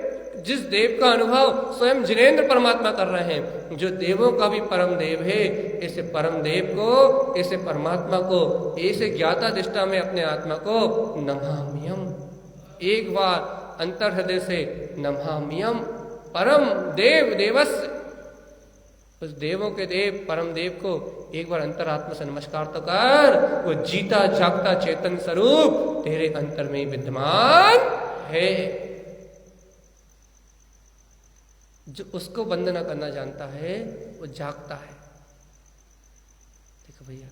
जिस देव का अनुभव स्वयं जिनेन्द्र परमात्मा कर रहे हैं, जो देवों का भी परम देव है, ऐसे परम देव को, ऐसे परमात्मा को, ऐसे ज्ञाता दिष्टा में अपने आत्मा को नमाम्यहम्, एक बार अंतर हृदय से नमाम्यहम् परम देव देवस्य, उस देवों के देव परम देव को एक बार अंतरात्मा से नमस्कार तो कर। वो जीता जागता चेतन स्वरूप तेरे अंतर में विद्यमान है। जो उसको वंदना करना जानता है वो जागता है। देखो भैया,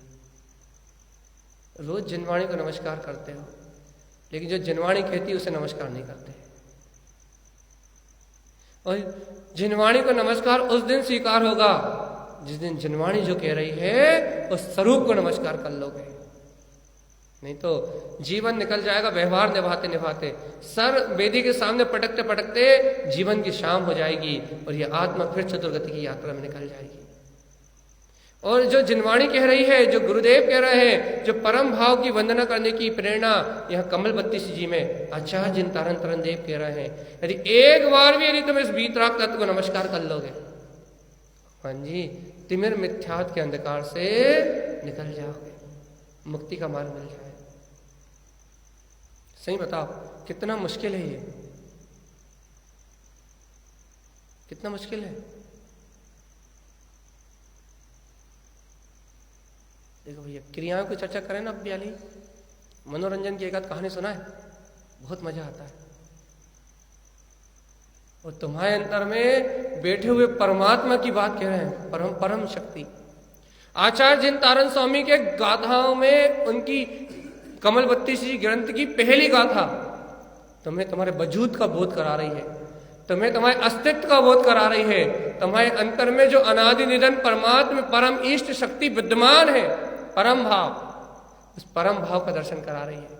रोज जिनवाणी को नमस्कार करते हो, लेकिन जो जिनवाणी कहती है उसे नमस्कार नहीं करते। और जिनवाणी को नमस्कार उस दिन स्वीकार होगा जिस दिन जिनवाणी जो कह रही है उस स्वरूप को नमस्कार कर लोगे। नहीं तो जीवन निकल जाएगा व्यवहार निभाते निभाते, सर वेदी के सामने पटकते पटकते जीवन की शाम हो जाएगी और ये आत्मा फिर चतुर्गति की यात्रा में निकल जाएगी। और जो जिनवाणी कह रही है, जो गुरुदेव कह रहे हैं, जो परम भाव की वंदना करने की प्रेरणा यहाँ कमल बत्तीस जी में आचार्य जिन तारण तरन देव कह रहे हैं, यदि एक बार भी यदि तुम इस वीतराग तत्व को नमस्कार कर लोगे, हाँ जी, तिमिर मिथ्यात्व के अंधकार से निकल जाओगे, मुक्ति का मार्ग मिल जाए। सही बताओ कितना मुश्किल है ये, कितना मुश्किल है। देखो भैया, क्रियाओं की चर्चा करें ना, अब भी आली मनोरंजन की एक आध कहानी सुना है, बहुत मजा आता है। और तुम्हारे अंतर में बैठे हुए परमात्मा की बात कह रहे हैं, परम शक्ति। आचार्य जिन तारण स्वामी के गाथाओं में उनकी कमल बत्तीस ग्रंथ की पहली गाथा तुम्हें तुम्हारे वजूद का बोध करा रही है, तुम्हें तुम्हारे अस्तित्व का बोध करा रही है। तुम्हारे अंतर में जो अनादि निधन परमात्मा परम इष्ट शक्ति विद्यमान है, परम भाव, उस परम भाव का दर्शन करा रही है,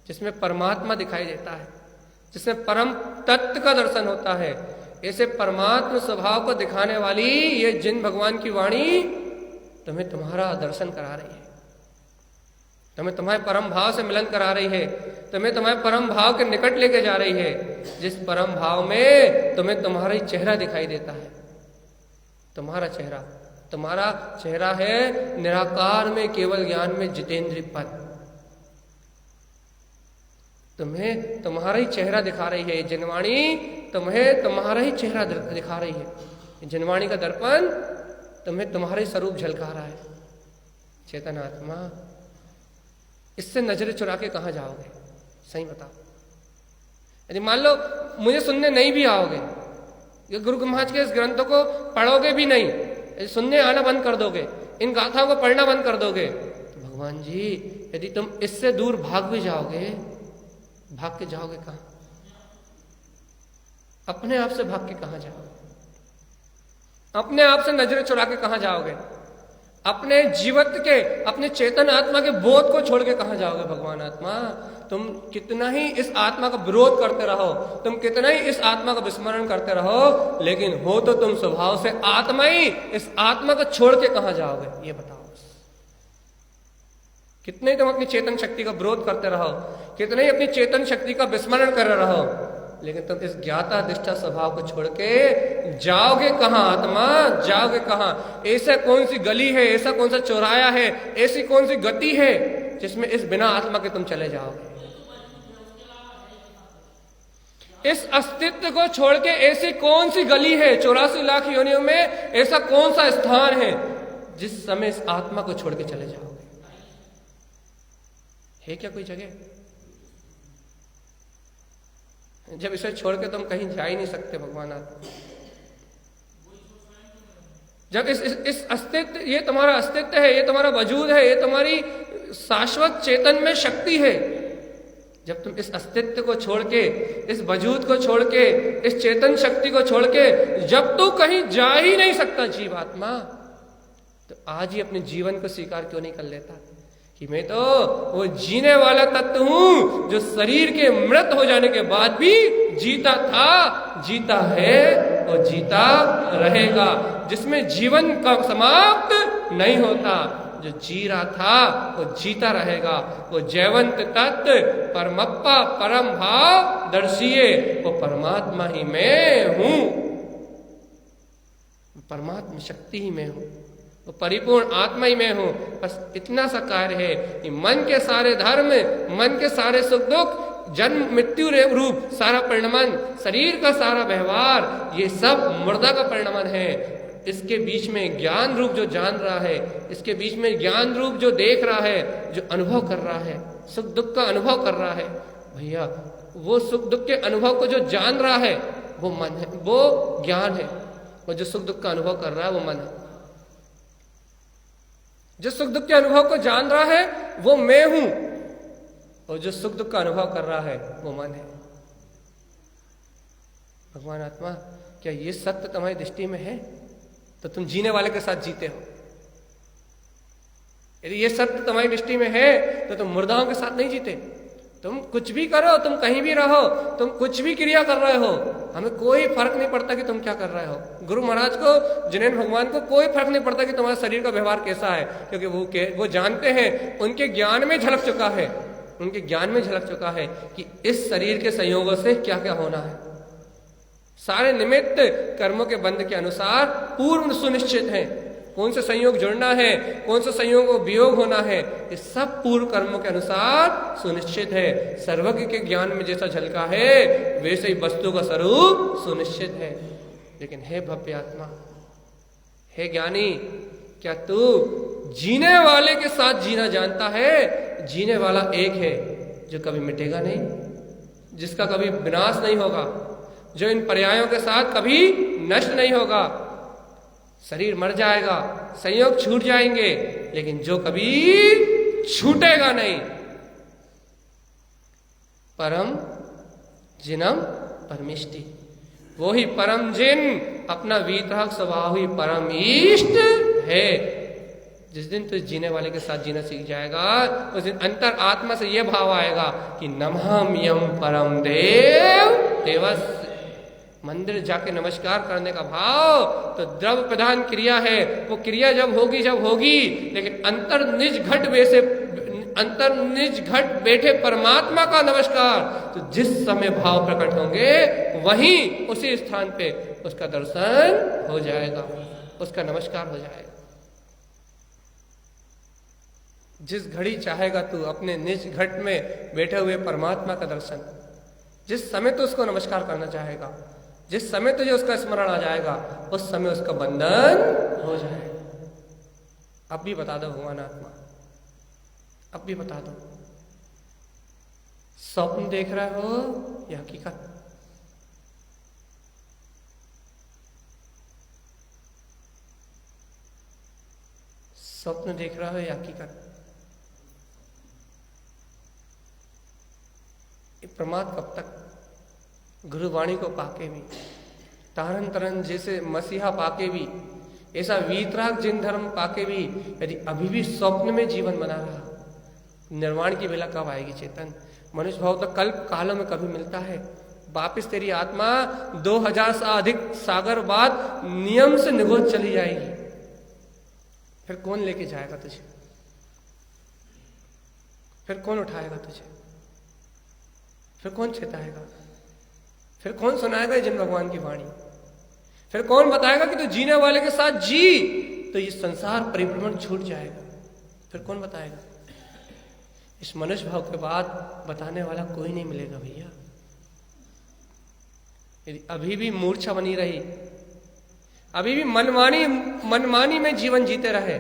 जिसमें परमात्मा दिखाई देता है, जिसमें परम तत्व का दर्शन होता है। ऐसे परमात्मा स्वभाव को दिखाने वाली ये जिन भगवान की वाणी तुम्हें तुम्हारा दर्शन करा रही है, तुम्हें तुम्हारे परम भाव से मिलन करा रही है, तुम्हें तुम्हारे परम भाव के निकट लेके जा रही है, जिस परम भाव में तुम्हें तुम्हारा ही चेहरा दिखाई देता है। तुम्हारा चेहरा है निराकार में, केवल ज्ञान में जितेंद्रिय पद। तुम्हें तुम्हारा ही चेहरा दिखा रही है जिनवाणी, तुम्हें तुम्हारा ही चेहरा दिखा रही है। जिनवाणी का दर्पण तुम्हें तुम्हारा ही स्वरूप झलका रहा है। चेतन आत्मा, इससे नजरें चुरा के कहां जाओगे? सही बताओ। यदि मान लो मुझे सुनने नहीं भी आओगे, ये गुरु महाराज के इस ग्रंथों को पढ़ोगे भी नहीं, यदि सुनने आना बंद कर दोगे, इन गाथाओं को पढ़ना बंद कर दोगे, तो भगवान जी यदि तुम इससे दूर भाग भी जाओगे, भाग के जाओगे कहां? अपने आप से भाग के कहां जाओगे? अपने आप से नजरें चुरा के कहां जाओगे? अपने जीवत्व के, अपने चेतन आत्मा के बोध को छोड़ के कहां जाओगे? भगवान आत्मा, तुम कितना ही इस आत्मा का विरोध करते रहो, तुम कितना ही इस आत्मा का विस्मरण करते रहो, लेकिन हो तो तुम स्वभाव से आत्मा ही, इस आत्मा को छोड़ के कहां जाओगे? ये बताओ। कितने तुम अपनी चेतन शक्ति का विरोध करते रहो, कितने ही अपनी चेतन शक्ति का विस्मरण कर रहो, लेकिन तुम इस ज्ञाता दिष्टा स्वभाव को छोड़ के जाओगे कहां? आत्मा, जाओगे कहां? ऐसा कौन सी गली है, ऐसा कौन सा चौराया है, ऐसी कौन सी गति है जिसमें इस बिना आत्मा के तुम चले जाओगे? इस अस्तित्व को छोड़ के ऐसी कौन सी गली है 84 लाख योनियों में? ऐसा कौन सा स्थान है जिस समय इस आत्मा को छोड़ के चले जाओगे? है क्या कोई जगह? जब इसे छोड़ के तुम कहीं जा ही नहीं सकते भगवान आत्मा। जब इस अस्तित्व, ये तुम्हारा अस्तित्व है, ये तुम्हारा वजूद है, ये तुम्हारी शाश्वत चेतन में शक्ति है, जब तुम इस अस्तित्व को छोड़ के, इस वजूद को छोड़ के, इस चेतन शक्ति को छोड़ के जब तू कहीं जा ही नहीं सकता जीवात्मा, तो आज ही अपने जीवन को स्वीकार क्यों नहीं कर लेता कि मैं तो वो जीने वाला तत्व हूं जो शरीर के मृत हो जाने के बाद भी जीता था, जीता है और जीता रहेगा, जिसमें जीवन का समाप्त नहीं होता। जो जी रहा था वो जीता रहेगा। वो जयवंत तत्व परमप्पा परम भाव दर्शिए, वो परमात्मा ही मैं हूं, परमात्मा शक्ति ही मैं हूं, वो परिपूर्ण आत्मा ही मैं हूं। बस इतना सा कार्य है कि मन के सारे धर्म, मन के सारे सुख दुख, जन्म मृत्यु रूप सारा परिणमन, शरीर का सारा व्यवहार, ये सब मुर्दा का परिणमन है। इसके बीच में ज्ञान रूप जो जान रहा है, इसके बीच में ज्ञान रूप जो देख रहा है, जो अनुभव कर रहा है, सुख दुख का अनुभव कर रहा है, भैया वो सुख दुख के अनुभव को जो जान रहा है वो मन है, वो ज्ञान है। और जो सुख दुख का अनुभव कर रहा है वो मन है। जो सुख दुख के अनुभव को जान रहा है वो मैं हूं, और जो सुख दुख का अनुभव कर रहा है वो मन है। भगवान आत्मा, क्या ये सत्य तुम्हारी दृष्टि में है तो तुम जीने वाले के साथ जीते हो। यदि ये सत्य तुम्हारी दृष्टि में है तो तुम मुर्दाओं के साथ नहीं जीते। तुम कुछ भी करो, तुम कहीं भी रहो, तुम कुछ भी क्रिया कर रहे हो, हमें कोई फर्क नहीं पड़ता कि तुम क्या कर रहे हो। गुरु महाराज को, जिनेंद्र भगवान को कोई फर्क नहीं पड़ता कि तुम्हारा शरीर का व्यवहार कैसा है, क्योंकि वो जानते हैं, उनके ज्ञान में झलक चुका है, उनके ज्ञान में झलक चुका है कि इस शरीर के संयोगों से क्या क्या होना है। सारे निमित्त कर्मों के बंध के अनुसार पूर्व सुनिश्चित हैं। कौन से संयोग जुड़ना है, कौन से संयोग को वियोग होना है, ये सब पूर्व कर्मों के अनुसार सुनिश्चित है। सर्वज्ञ के ज्ञान में जैसा झलका है वैसे ही वस्तु का स्वरूप सुनिश्चित है। लेकिन हे भव्य आत्मा, हे ज्ञानी, क्या तू जीने वाले के साथ जीना जानता है? जीने वाला एक है जो कभी मिटेगा नहीं, जिसका कभी विनाश नहीं होगा, जो इन पर्यायों के साथ कभी नष्ट नहीं होगा। शरीर मर जाएगा, संयोग छूट जाएंगे, लेकिन जो कभी छूटेगा नहीं, परम जिनम परमिष्टि, वो ही परम जिन, अपना वीतराग स्वभाव ही परम इष्ट है। जिस दिन तू जीने वाले के साथ जीना सीख जाएगा, उस दिन अंतर आत्मा से यह भाव आएगा कि नमाम्यहं परम देव देवस्य। मंदिर जाके नमस्कार करने का भाव तो द्रव्य प्रधान क्रिया है, वो क्रिया जब होगी, लेकिन अंतर निज घट बैठे परमात्मा का नमस्कार, तो जिस समय भाव प्रकट होंगे वहीं उसी स्थान पे उसका दर्शन हो जाएगा, उसका नमस्कार हो जाएगा। जिस घड़ी चाहेगा तू अपने निज घट में बैठे हुए परमात्मा का दर्शन, जिस समय तो उसको नमस्कार करना चाहेगा, जिस समय तुझे उसका स्मरण आ जाएगा, उस समय उसका बंधन हो जाएगा। अब भी बता दो भगवान आत्मा, अब भी बता दो, स्वप्न देख रहे हो या हकीकत? स्वप्न देख रहा हो या हकीकत? प्रमाद कब तक? गुरुवाणी को पाके भी, तारन तरन जैसे मसीहा पाके भी, ऐसा वीतराग जिन धर्म पाके भी, यदि अभी भी स्वप्न में जीवन बना रहा, निर्वाण की बेला कब आएगी चेतन? मनुष्य भाव तो कल्प कालों में कभी मिलता है। वापिस तेरी आत्मा 2000 से अधिक सागर बाद नियम से निगोद चली जाएगी। फिर कौन लेके जाएगा तुझे? फिर कौन उठाएगा तुझे? फिर कौन चेताएगा? फिर कौन सुनाएगा जिन भगवान की वाणी? फिर कौन बताएगा कि तू जीने वाले के साथ जी, तो ये संसार परिभ्रमण छूट जाएगा? फिर कौन बताएगा? इस मनुष्य भाव के बाद बताने वाला कोई नहीं मिलेगा भैया। यदि अभी भी मूर्छा बनी रही, अभी भी मनमानी में जीवन जीते रहे,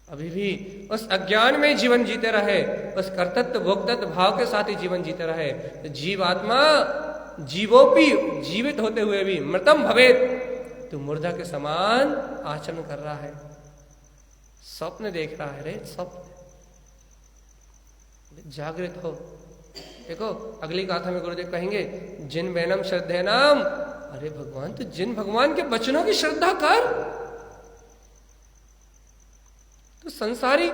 अभी भी उस अज्ञान में जीवन जीते रहे, उस कर्तृत्व भोक्तृत्व भाव के साथ ही जीवन जीते रहे, तो जीव आत्मा जीवोपी जीवित होते हुए भी मृतम भवेत, तो मुर्दा के समान आचरण कर रहा है, स्वप्न देख रहा है। रे स्वप्न, जागृत हो। देखो अगली गाथा में गुरुदेव कहेंगे जिन बैनम श्रद्धे नाम। अरे भगवान, तो जिन भगवान के वचनों की श्रद्धा कर। तो संसारी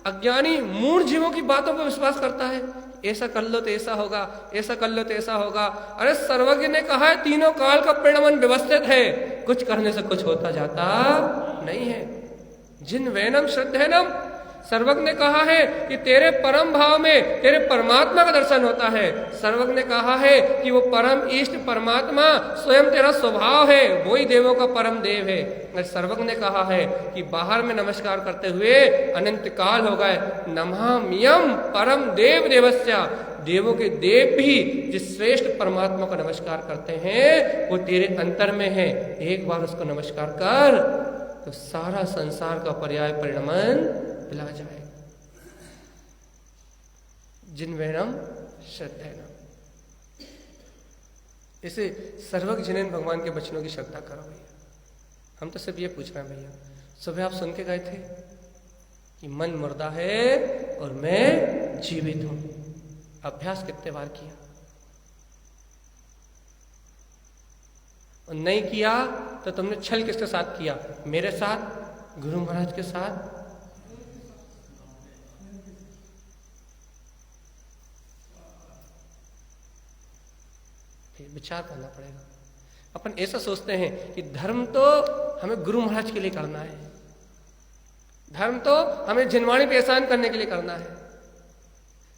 अज्ञानी मूढ़ जीवों की बातों पर विश्वास करता है, ऐसा कर लो तो ऐसा होगा, ऐसा कर लो तो ऐसा होगा। अरे सर्वज्ञ ने कहा है तीनों काल का परिणमन व्यवस्थित है, कुछ करने से कुछ होता जाता नहीं है। जिन वैनम श्रद्धेनम, सर्वज्ञ ने कहा है कि तेरे परम भाव में तेरे परमात्मा का दर्शन होता है। सर्वज्ञ ने कहा है कि वो परम इष्ट परमात्मा स्वयं तेरा स्वभाव है, वही देवों का परम देव है। सर्वज्ञ ने कहा है कि बाहर में नमस्कार करते हुए अनंत काल हो गए। नमाम्यम परम देव देवस्या, देवों के देव भी जिस श्रेष्ठ परमात्मा को नमस्कार करते हैं वो तेरे अंतर में है। एक बार उसको नमस्कार कर तो सारा संसार का पर्याय परिणमन पिला जाएगा। जिन वैनम श्रद्धेनम, इसे सर्वज्ञ जिनेन भगवान के वचनों की श्रद्धा करो भैया। हम तो सिर्फ ये पूछ रहे हैं भैया, सुबह आप सुन के गए थे कि मन मुर्दा है और मैं जीवित हूं। अभ्यास कितने बार किया? और नहीं किया तो तुमने छल किसके साथ किया? मेरे साथ, गुरु महाराज के साथ। विचार करना पड़ेगा। अपन ऐसा सोचते हैं कि धर्म तो हमें गुरु महाराज के लिए करना है, धर्म तो हमें जिनवाणी पे एहसान करने के लिए करना है,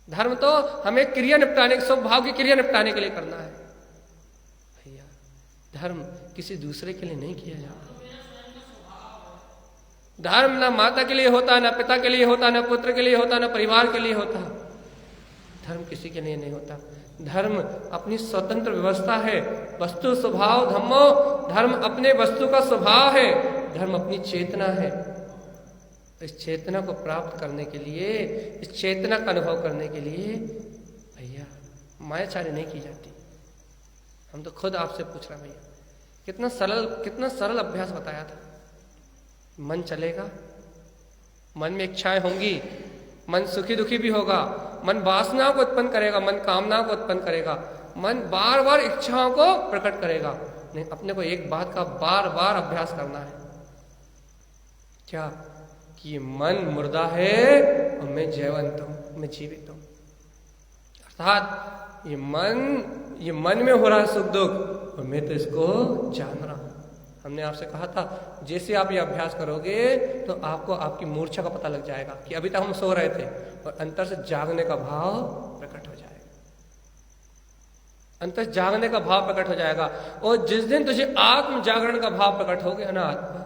धर्म तो हमें क्रिया निपटाने, स्वभाव की क्रिया निपटाने के लिए करना है। भैया धर्म किसी दूसरे के लिए नहीं किया जाता। धर्म ना माता के लिए होता, ना पिता के लिए होता, ना पुत्र के लिए होता, ना परिवार के लिए होता। धर्म किसी के लिए नहीं होता। धर्म अपनी स्वतंत्र व्यवस्था है। वस्तु स्वभाव धम्मो, धर्म अपने वस्तु का स्वभाव है, धर्म अपनी चेतना है। इस चेतना को प्राप्त करने के लिए, इस चेतना का अनुभव करने के लिए भैया मायाचारी नहीं की जाती। हम तो खुद आपसे पूछ रहे हैं भैया, कितना सरल अभ्यास बताया था। मन चलेगा, मन में इच्छाएं होंगी, मन सुखी दुखी भी होगा, मन वासनाओं को उत्पन्न करेगा, मन कामनाओं को उत्पन्न करेगा, मन बार बार इच्छाओं को प्रकट करेगा। नहीं, अपने को एक बात का बार बार अभ्यास करना है, क्या कि ये मन मुर्दा है और मैं जयवंत हूं, मैं जीवित हूं। अर्थात ये मन में हो रहा है सुख दुख और मैं तो इसको जान रहा हूं। हमने आपसे कहा था जैसे आप ये अभ्यास करोगे तो आपको आपकी मूर्छा का पता लग जाएगा कि अभी तक हम सो रहे थे और अंतर से जागने का भाव प्रकट हो जाएगा। अंतर जागने का भाव प्रकट हो जाएगा। और जिस दिन तुझे आत्म जागरण का भाव प्रकट हो गया ना, आत्मा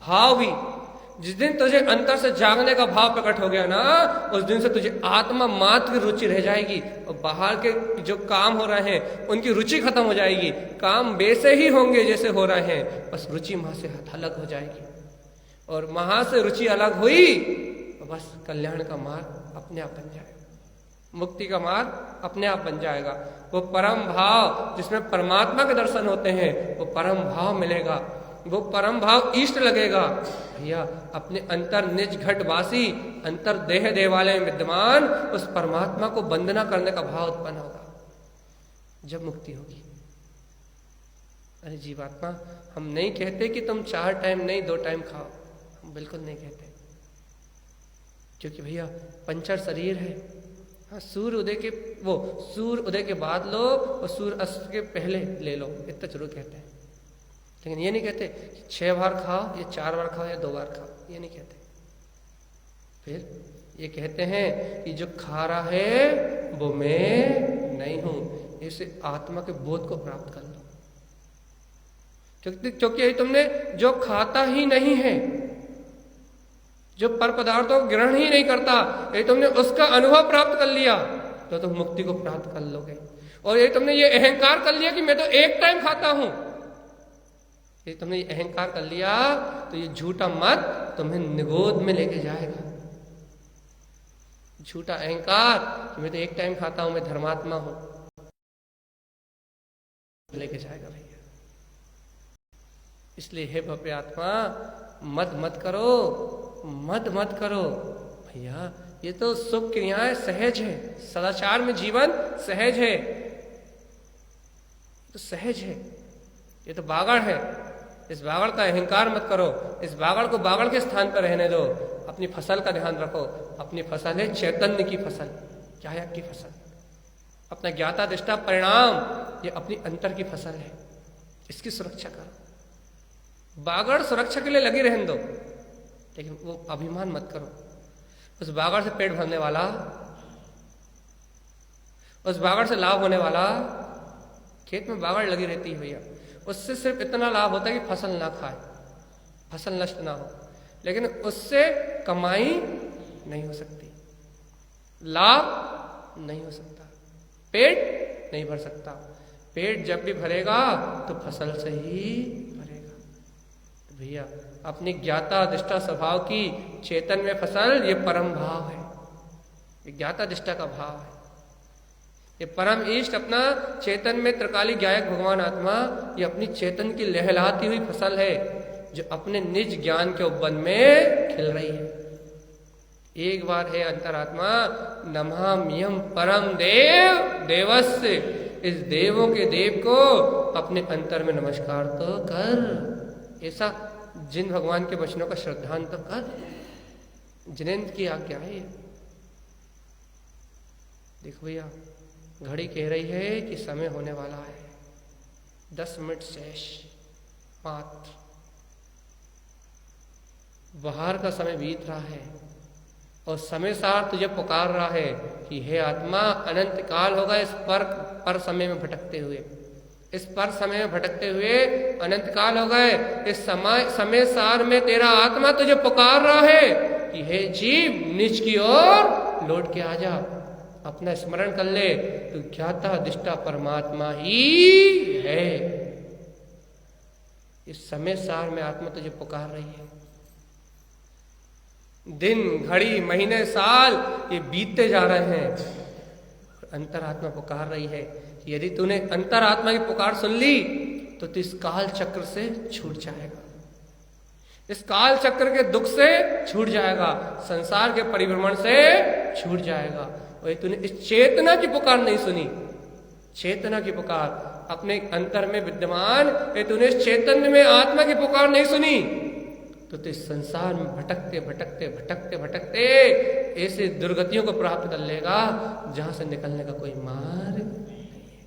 भाव भी, जिस दिन तुझे अंतर से जागने का भाव प्रकट हो गया ना, उस दिन से तुझे आत्मा मात्र की रुचि रह जाएगी और बाहर के जो काम हो रहे हैं उनकी रुचि खत्म हो जाएगी। काम वैसे ही होंगे जैसे हो रहे हैं, बस रुचि वहां से अलग हो जाएगी। और वहां से रुचि अलग हुई तो बस कल्याण का मार्ग अपने आप बन जाएगा, मुक्ति का मार्ग अपने आप बन जाएगा। वो परम भाव जिसमें परमात्मा के दर्शन होते हैं, वो परम भाव मिलेगा, वो परम भाव इष्ट लगेगा। भैया अपने अंतर निज घटवासी, अंतर देह देवालय में विद्यमान उस परमात्मा को वंदना करने का भाव उत्पन्न होगा, जब मुक्ति होगी। अरे जीवात्मा, हम नहीं कहते कि तुम 4 टाइम नहीं 2 टाइम खाओ, हम बिल्कुल नहीं कहते, क्योंकि भैया पंचर शरीर है। हाँ, सूर्य उदय के बाद लो और सूर्य अस्त के पहले ले लो, इतना जरूर कहते हैं। लेकिन ये नहीं कहते 6 बार खाओ या 4 बार खाओ या 2 बार खाओ, ये नहीं कहते। फिर ये कहते हैं कि जो खा रहा है वो मैं नहीं हूं, इसे आत्मा के बोध को प्राप्त कर लो। क्योंकि तुमने जो खाता ही नहीं है, जो पर पदार्थों को ग्रहण ही नहीं करता, यदि तुमने उसका अनुभव प्राप्त कर लिया तो तुम मुक्ति को प्राप्त कर लोगे। और यदि तुमने ये अहंकार कर लिया कि मैं तो 1 टाइम खाता हूं, यदि तुमने ये अहंकार कर लिया तो ये झूठा मत तुम्हें निगोद में लेके जाएगा। झूठा अहंकार कि मैं तो 1 टाइम खाता हूं, मैं धर्मात्मा हूं, लेके जाएगा भैया। इसलिए हे भव्य आत्मा, मत करो भैया। ये तो शुभ क्रियाएं सहज है, सदाचार में जीवन सहज है, तो सहज है। ये तो बागड़ है, इस बावड़ का अहंकार मत करो, इस बावड़ को बावड़ के स्थान पर रहने दो। अपनी फसल का ध्यान रखो। अपनी फसल है चैतन्य की फसल। क्या है आपकी फसल? अपना ज्ञाता दृष्टा परिणाम, ये अपनी अंतर की फसल है। इसकी सुरक्षा करो। बागड़ सुरक्षा के लिए लगी रहने दो, लेकिन वो अभिमान मत करो। उस बागड़ से पेट भरने वाला, उस बागड़ से लाभ होने वाला, खेत में बागड़ लगी रहती है भैया, उससे सिर्फ इतना लाभ होता है कि फसल ना खाए, फसल नष्ट ना हो, लेकिन उससे कमाई नहीं हो सकती, लाभ नहीं हो सकता, पेट नहीं भर सकता। पेट जब भी भरेगा तो फसल से ही भरेगा। तो भैया अपनी ज्ञाता दिष्टा स्वभाव की चेतन में फसल, ये परम भाव है, ये ज्ञाता दिष्टा का भाव है। ये परम इष्ट अपना चेतन में त्रिकाली गायक भगवान आत्मा, ये अपनी चेतन की लहलाती हुई फसल है जो अपने निज ज्ञान के उपवन में खिल रही है। एक बार है अंतरात्मा, नमाम्यहम् परम देव देवस्य, इस देवों के देव को अपने अंतर में नमस्कार तो कर। ऐसा जिन भगवान के वचनों का श्रद्धान तो कर, जिनेन्द्र की आज्ञा है। देखो भैया, घड़ी कह रही है कि समय होने वाला है, 10 मिनट शेष मात्र। बाहर का समय बीत रहा है और समय सार तुझे पुकार रहा है कि हे आत्मा, अनंत काल होगा इस पर समय में भटकते हुए, इस पर समय में भटकते हुए अनंत काल हो गए। इस समय सार में तेरा आत्मा तुझे पुकार रहा है कि हे जीव, निज की ओर लौट के आ जा, अपना स्मरण कर ले, तू ज्ञाता दिष्टा परमात्मा ही है। इस समय सार में आत्मा तुझे पुकार रही है। दिन, घड़ी, महीने, साल ये बीतते जा रहे हैं, अंतरात्मा पुकार रही है कि यदि तूने अंतरात्मा की पुकार सुन ली तो तू इस काल चक्र से छूट जाएगा, इस काल चक्र के दुख से छूट जाएगा, संसार के परिभ्रमण से छूट जाएगा। और तूने इस चेतना की पुकार नहीं सुनी, चेतना की पुकार अपने अंतर में विद्यमान, तूने इस चैतन्य में आत्मा की पुकार नहीं सुनी तो इस संसार में भटकते भटकते भटकते भटकते ऐसे दुर्गतियों को प्राप्त कर लेगा जहां से निकलने का कोई मार्ग नहीं है।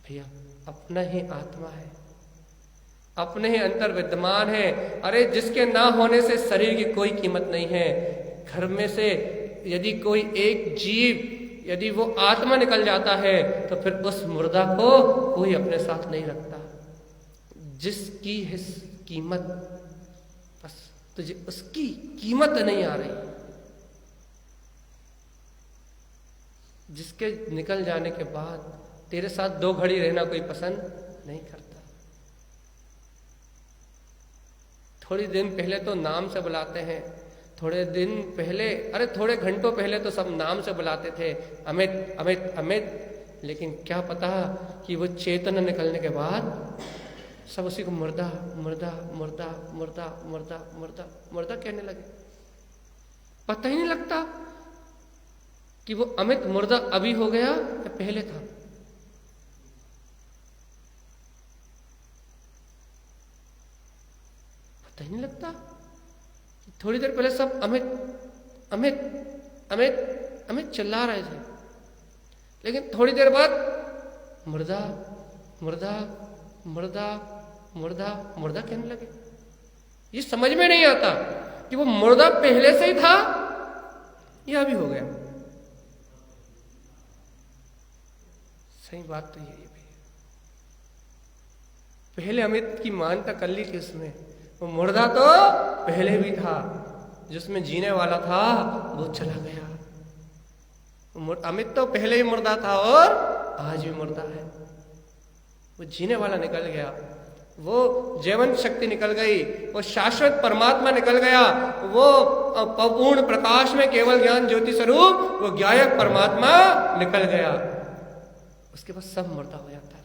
भैया अपना ही आत्मा है, अपने ही अंतर विद्यमान है। अरे जिसके ना होने से शरीर की कोई कीमत नहीं है। घर में से यदि कोई एक जीव, यदि वो आत्मा निकल जाता है तो फिर उस मुर्दा को कोई अपने साथ नहीं रखता। जिसकी है कीमत, बस तुझे उसकी कीमत नहीं आ रही, जिसके निकल जाने के बाद तेरे साथ 2 घड़ी रहना कोई पसंद नहीं करता। थोड़ी दिन पहले तो नाम से बुलाते हैं, थोड़े दिन पहले, अरे थोड़े घंटों पहले तो सब नाम से बुलाते थे, अमित अमित अमित, लेकिन क्या पता कि वो चेतन निकलने के बाद सब उसी को मुर्दा मुर्दा मुर्दा मुर्दा मुर्दा मुर्दा मुर्दा कहने लगे। पता ही नहीं लगता कि वो अमित मुर्दा अभी हो गया या पहले था। पता ही नहीं लगता। थोड़ी देर पहले सब अमित अमित अमित अमित चिल्ला रहे थे, लेकिन थोड़ी देर बाद मुर्दा मुर्दा मुर्दा मुर्दा मुर्दा कहने लगे। ये समझ में नहीं आता कि वो मुर्दा पहले से ही था या अभी हो गया। सही बात तो यही है। पहले अमित की मानता कर ली थी उसमें, वो मुर्दा तो पहले भी था, जिसमें जीने वाला था वो चला गया। अमित तो पहले ही मुर्दा था और आज भी मुर्दा है। वो जीने वाला निकल गया, वो जीवन शक्ति निकल गई, वो शाश्वत परमात्मा निकल गया, वो पूर्ण प्रकाश में केवल ज्ञान ज्योति स्वरूप वो ज्ञायक परमात्मा निकल गया। उसके बाद सब मुर्दा हो जाता है।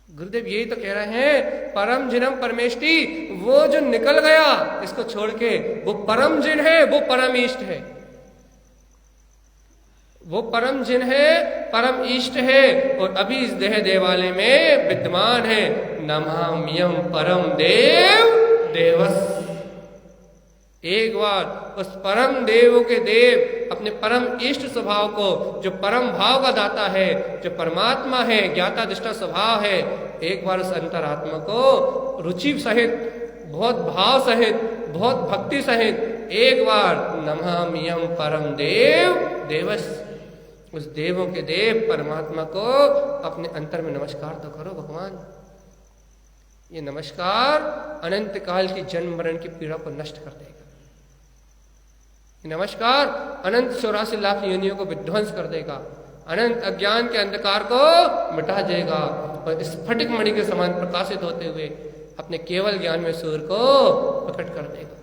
गुरुदेव यही तो कह रहे हैं, परम जिनम परमेष्टि, वो जो निकल गया इसको छोड़ के, वो परम जिन है, वो परम इष्ट है। वो परम जिन है, परम इष्ट है और अभी इस देह देवालय में विद्यमान है। नमाम्यम परम देव देवस। एक बार उस परम देव के देव अपने परम इष्ट स्वभाव को, जो परम भाव का दाता है, जो परमात्मा है, ज्ञाता दृष्टा स्वभाव है, एक बार उस अंतरात्मा को रुचि सहित, बहुत भाव सहित, बहुत भक्ति सहित एक बार नमाम्यम परम देव देवस, उस देवों के देव परमात्मा को अपने अंतर में नमस्कार तो करो भगवान। ये नमस्कार अनंत काल की जन्म मरण की पीड़ा को नष्ट कर देगा। ये नमस्कार अनंत 84 लाख योनियों को विध्वंस कर देगा, अनंत अज्ञान के अंधकार को मिटा देगा और स्फटिक मणि के समान प्रकाशित होते हुए अपने केवल ज्ञान में सूर्य को प्रकट कर देगा।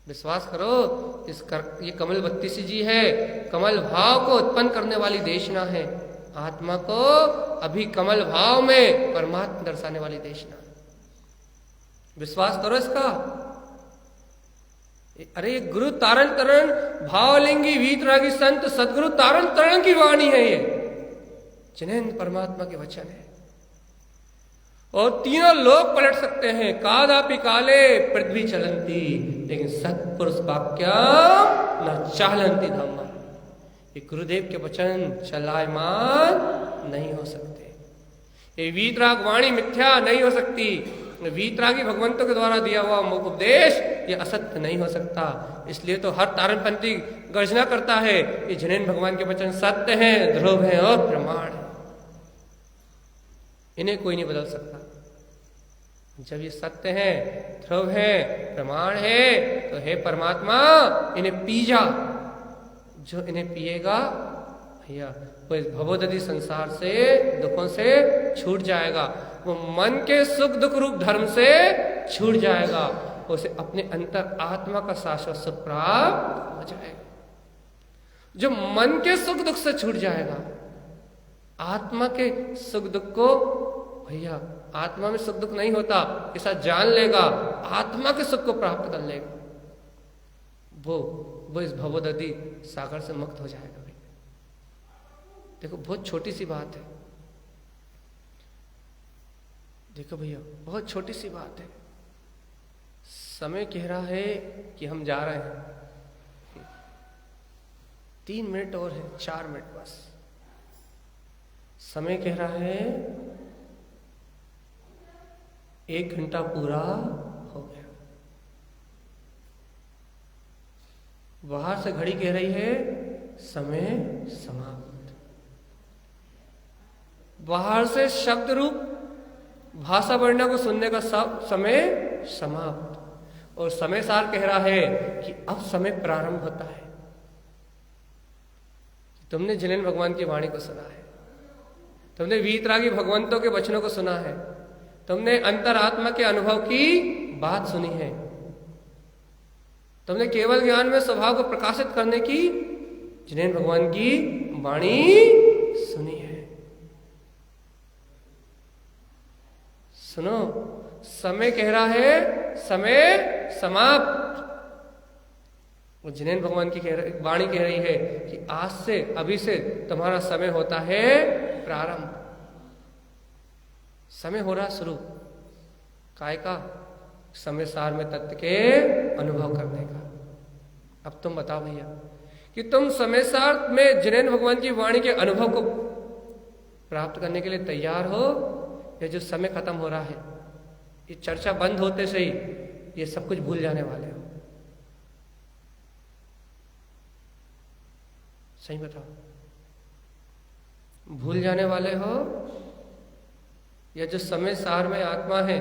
विश्वास करो, ये कमल बत्तीसी जी है, कमल भाव को उत्पन्न करने वाली देशना है। आत्मा को अभी कमल भाव में परमात्मा दर्शाने वाली देशना। विश्वास करो इसका। अरे ये गुरु तारण तरण भावलिंगी वीतरागी संत सदगुरु तारण तरण की वाणी है, ये जिनेंद्र परमात्मा के वचन है। और तीनों लोग पलट सकते हैं, कादापि काले पृथ्वी चलंती, लेकिन सत्पुरुष वाक्यम न चालंती धम्मा। ये गुरुदेव के वचन चलायमान नहीं हो सकते। ये वीतराग वाणी मिथ्या नहीं हो सकती। वीतरागी भगवंतों के द्वारा दिया हुआ उपदेश ये असत्य नहीं हो सकता। इसलिए तो हर तारणपंथी गर्जना करता है ये जिनेंद्र भगवान के वचन सत्य हैं, ध्रुव हैं और प्रमाण है। इन्हें कोई नहीं बदल सकता। जब ये सत्य है, ध्रुव है, प्रमाण है, तो हे परमात्मा इन्हें पी जा। जो इन्हें पिएगा भैया वो इस भवोदधि संसार से, दुखों से छूट जाएगा। वो मन के सुख दुख रूप धर्म से छूट जाएगा। उसे अपने अंतर आत्मा का शाश्वत सुख प्राप्त हो जाएगा। जो मन के सुख दुख से छूट जाएगा, आत्मा के सुख दुख को, भैया आत्मा में सुख दुख नहीं होता, ऐसा जान लेगा, आत्मा के सुख को प्राप्त कर लेगा, वो इस भवोदधि सागर से मुक्त हो जाएगा। भैया देखो बहुत छोटी सी बात है। देखो भैया बहुत छोटी सी बात है। समय कह रहा है कि हम जा रहे हैं, 3 मिनट और है, 4 मिनट बस। समय कह रहा है 1 घंटा पूरा हो गया। बाहर से घड़ी कह रही है समय समाप्त। बाहर से शब्द रूप भाषा वर्णा को सुनने का समय समाप्त। और समय सार कह रहा है कि अब समय प्रारंभ होता है। तुमने जिनेंद्र भगवान की वाणी को सुना है, तुमने वीतरागी भगवंतों के वचनों को सुना है, तुमने अंतरात्मा के अनुभव की बात सुनी है, तुमने केवल ज्ञान में स्वभाव को प्रकाशित करने की जिनेंद्र भगवान की वाणी सुनी है। सुनो, समय कह रहा है समय समाप्त। और जिनेंद्र भगवान की वाणी कह रही है कि आज से, अभी से तुम्हारा समय होता है प्रारंभ। समय हो रहा शुरू काय का? समय सार में तत्व के अनुभव करने का। अब तुम बताओ भैया कि तुम समय सार में जिनेंद्र भगवान की वाणी के अनुभव को प्राप्त करने के लिए तैयार हो, या जो समय खत्म हो रहा है, ये चर्चा बंद होते से ही ये सब कुछ भूल जाने वाले हो? सही बताओ, भूल जाने वाले हो या जो समय सार में आत्मा है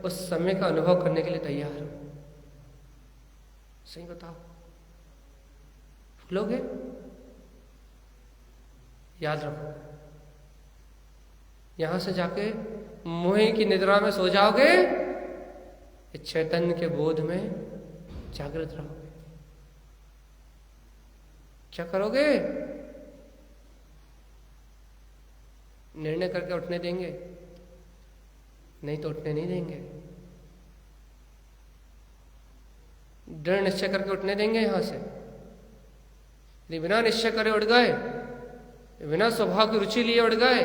उस समय का अनुभव करने के लिए तैयार हो? सही बताओ, भूलोगे? याद रखो, यहां से जाके मोह की निद्रा में सो जाओगे, चैतन्य के बोध में जागृत रहोगे। क्या करोगे? निर्णय करके उठने देंगे? नहीं तो उठने नहीं देंगे। दृढ़ निश्चय करके उठने देंगे यहां से? बिना निश्चय करे उठ गए, बिना स्वभाव की रुचि लिए उठ गए,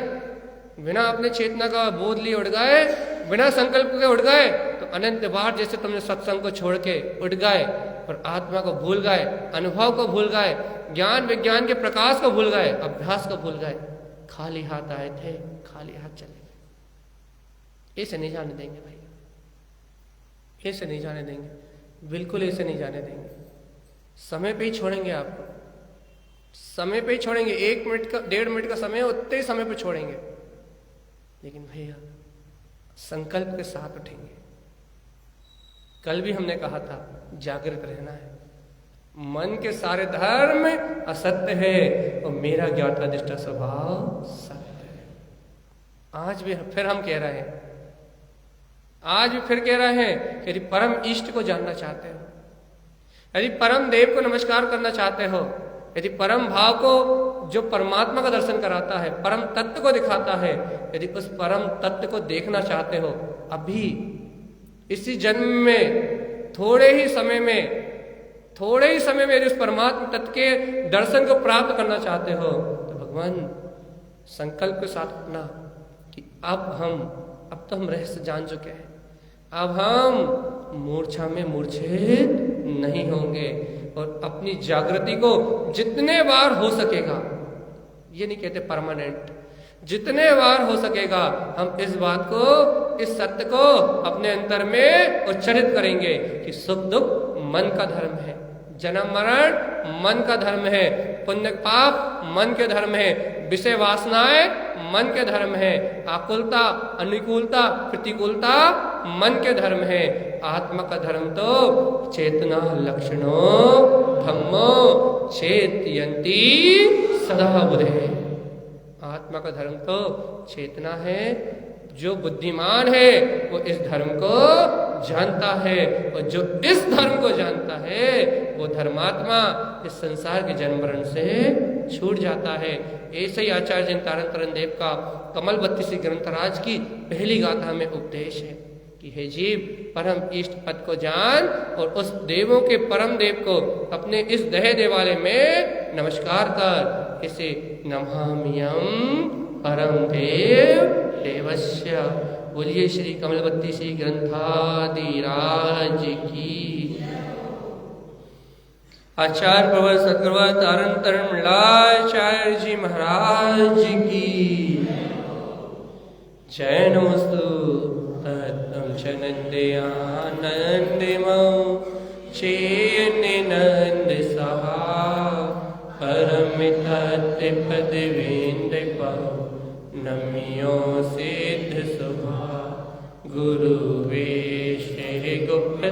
बिना अपने चेतना का बोध लिए उठ गए, बिना संकल्प के उठ गए, तो अनंत बार जैसे तुमने सत्संग को छोड़ के उठ गए और आत्मा को भूल गए, अनुभव को भूल गए, ज्ञान विज्ञान के प्रकाश को भूल गए, अभ्यास को भूल गए, खाली हाथ आए थे, खाली हाथ चले गए। ऐसे नहीं जाने देंगे भाई, ऐसे नहीं जाने देंगे, बिल्कुल ऐसे नहीं जाने देंगे। समय पे ही छोड़ेंगे आपको, समय पे ही छोड़ेंगे। 1 मिनट का 1.5 मिनट का समय उतने ही समय पे छोड़ेंगे, लेकिन भैया संकल्प के साथ उठेंगे। कल भी हमने कहा था जागृत रहना है। मन के सारे धर्म असत्य है और मेरा ज्ञाता दृष्टा स्वभाव सत्य है। आज भी फिर हम कह रहे हैं, आज भी फिर कह रहे हैं कि यदि परम इष्ट को जानना चाहते हो, यदि परम देव को नमस्कार करना चाहते हो, यदि परम भाव को जो परमात्मा का दर्शन कराता है, परम तत्व को दिखाता है, यदि उस परम तत्व को देखना चाहते हो, अभी इसी जन्म में थोड़े ही समय में यदि उस परमात्मा तत्व के दर्शन को प्राप्त करना चाहते हो, तो भगवान संकल्प के साथ अपना कि अब तो हम रहस्य जान चुके हैं, अब हम मूर्छा में मूर्छित नहीं होंगे और अपनी जागृति को जितने बार हो सकेगा, ये नहीं कहते परमानेंट, जितने बार हो सकेगा हम इस बात को, इस सत्य को अपने अंतर में उच्चारित करेंगे कि सुख दुख मन का धर्म है, जन्म मरण मन का धर्म है, पुण्य पाप मन के धर्म है, विषय वासनाएं मन के धर्म है, आकुलता अनुकूलता प्रतिकूलता मन के धर्म है। आत्मा का धर्म तो चेतना लक्षणो धम्मो चेतयन्ति सदा बुधे। आत्मा का धर्म तो चेतना है, जो बुद्धिमान है वो इस धर्म को जानता है, और जो इस धर्म को जानता है वो धर्मात्मा इस संसार के जन्म मरण से छूट जाता है। ऐसे ही आचार्य जन तारण तरन देव का कमल 32 ग्रंथराज की पहली गाथा में उपदेश है कि हे जीव, परम इष्ट पद को जान और उस देवों के परम देव को अपने इस दहे देवालय में नमस्कार कर। इसे नमाम्यहम् परम देव देवस्य। बोलिए श्री कमल 32 ग्रंथादिराज की। आचार्य प्रवर सतगुरुवर तारण तरण मृणाचार्य जी महाराज की जय। नमस्तु तत्तम च नंदयानंदमो चेन्ने नंद सहा परम तत्व पदवेन्द्र पाओ नमियो सिद्ध सुभा गुरु वे श्री गुप्त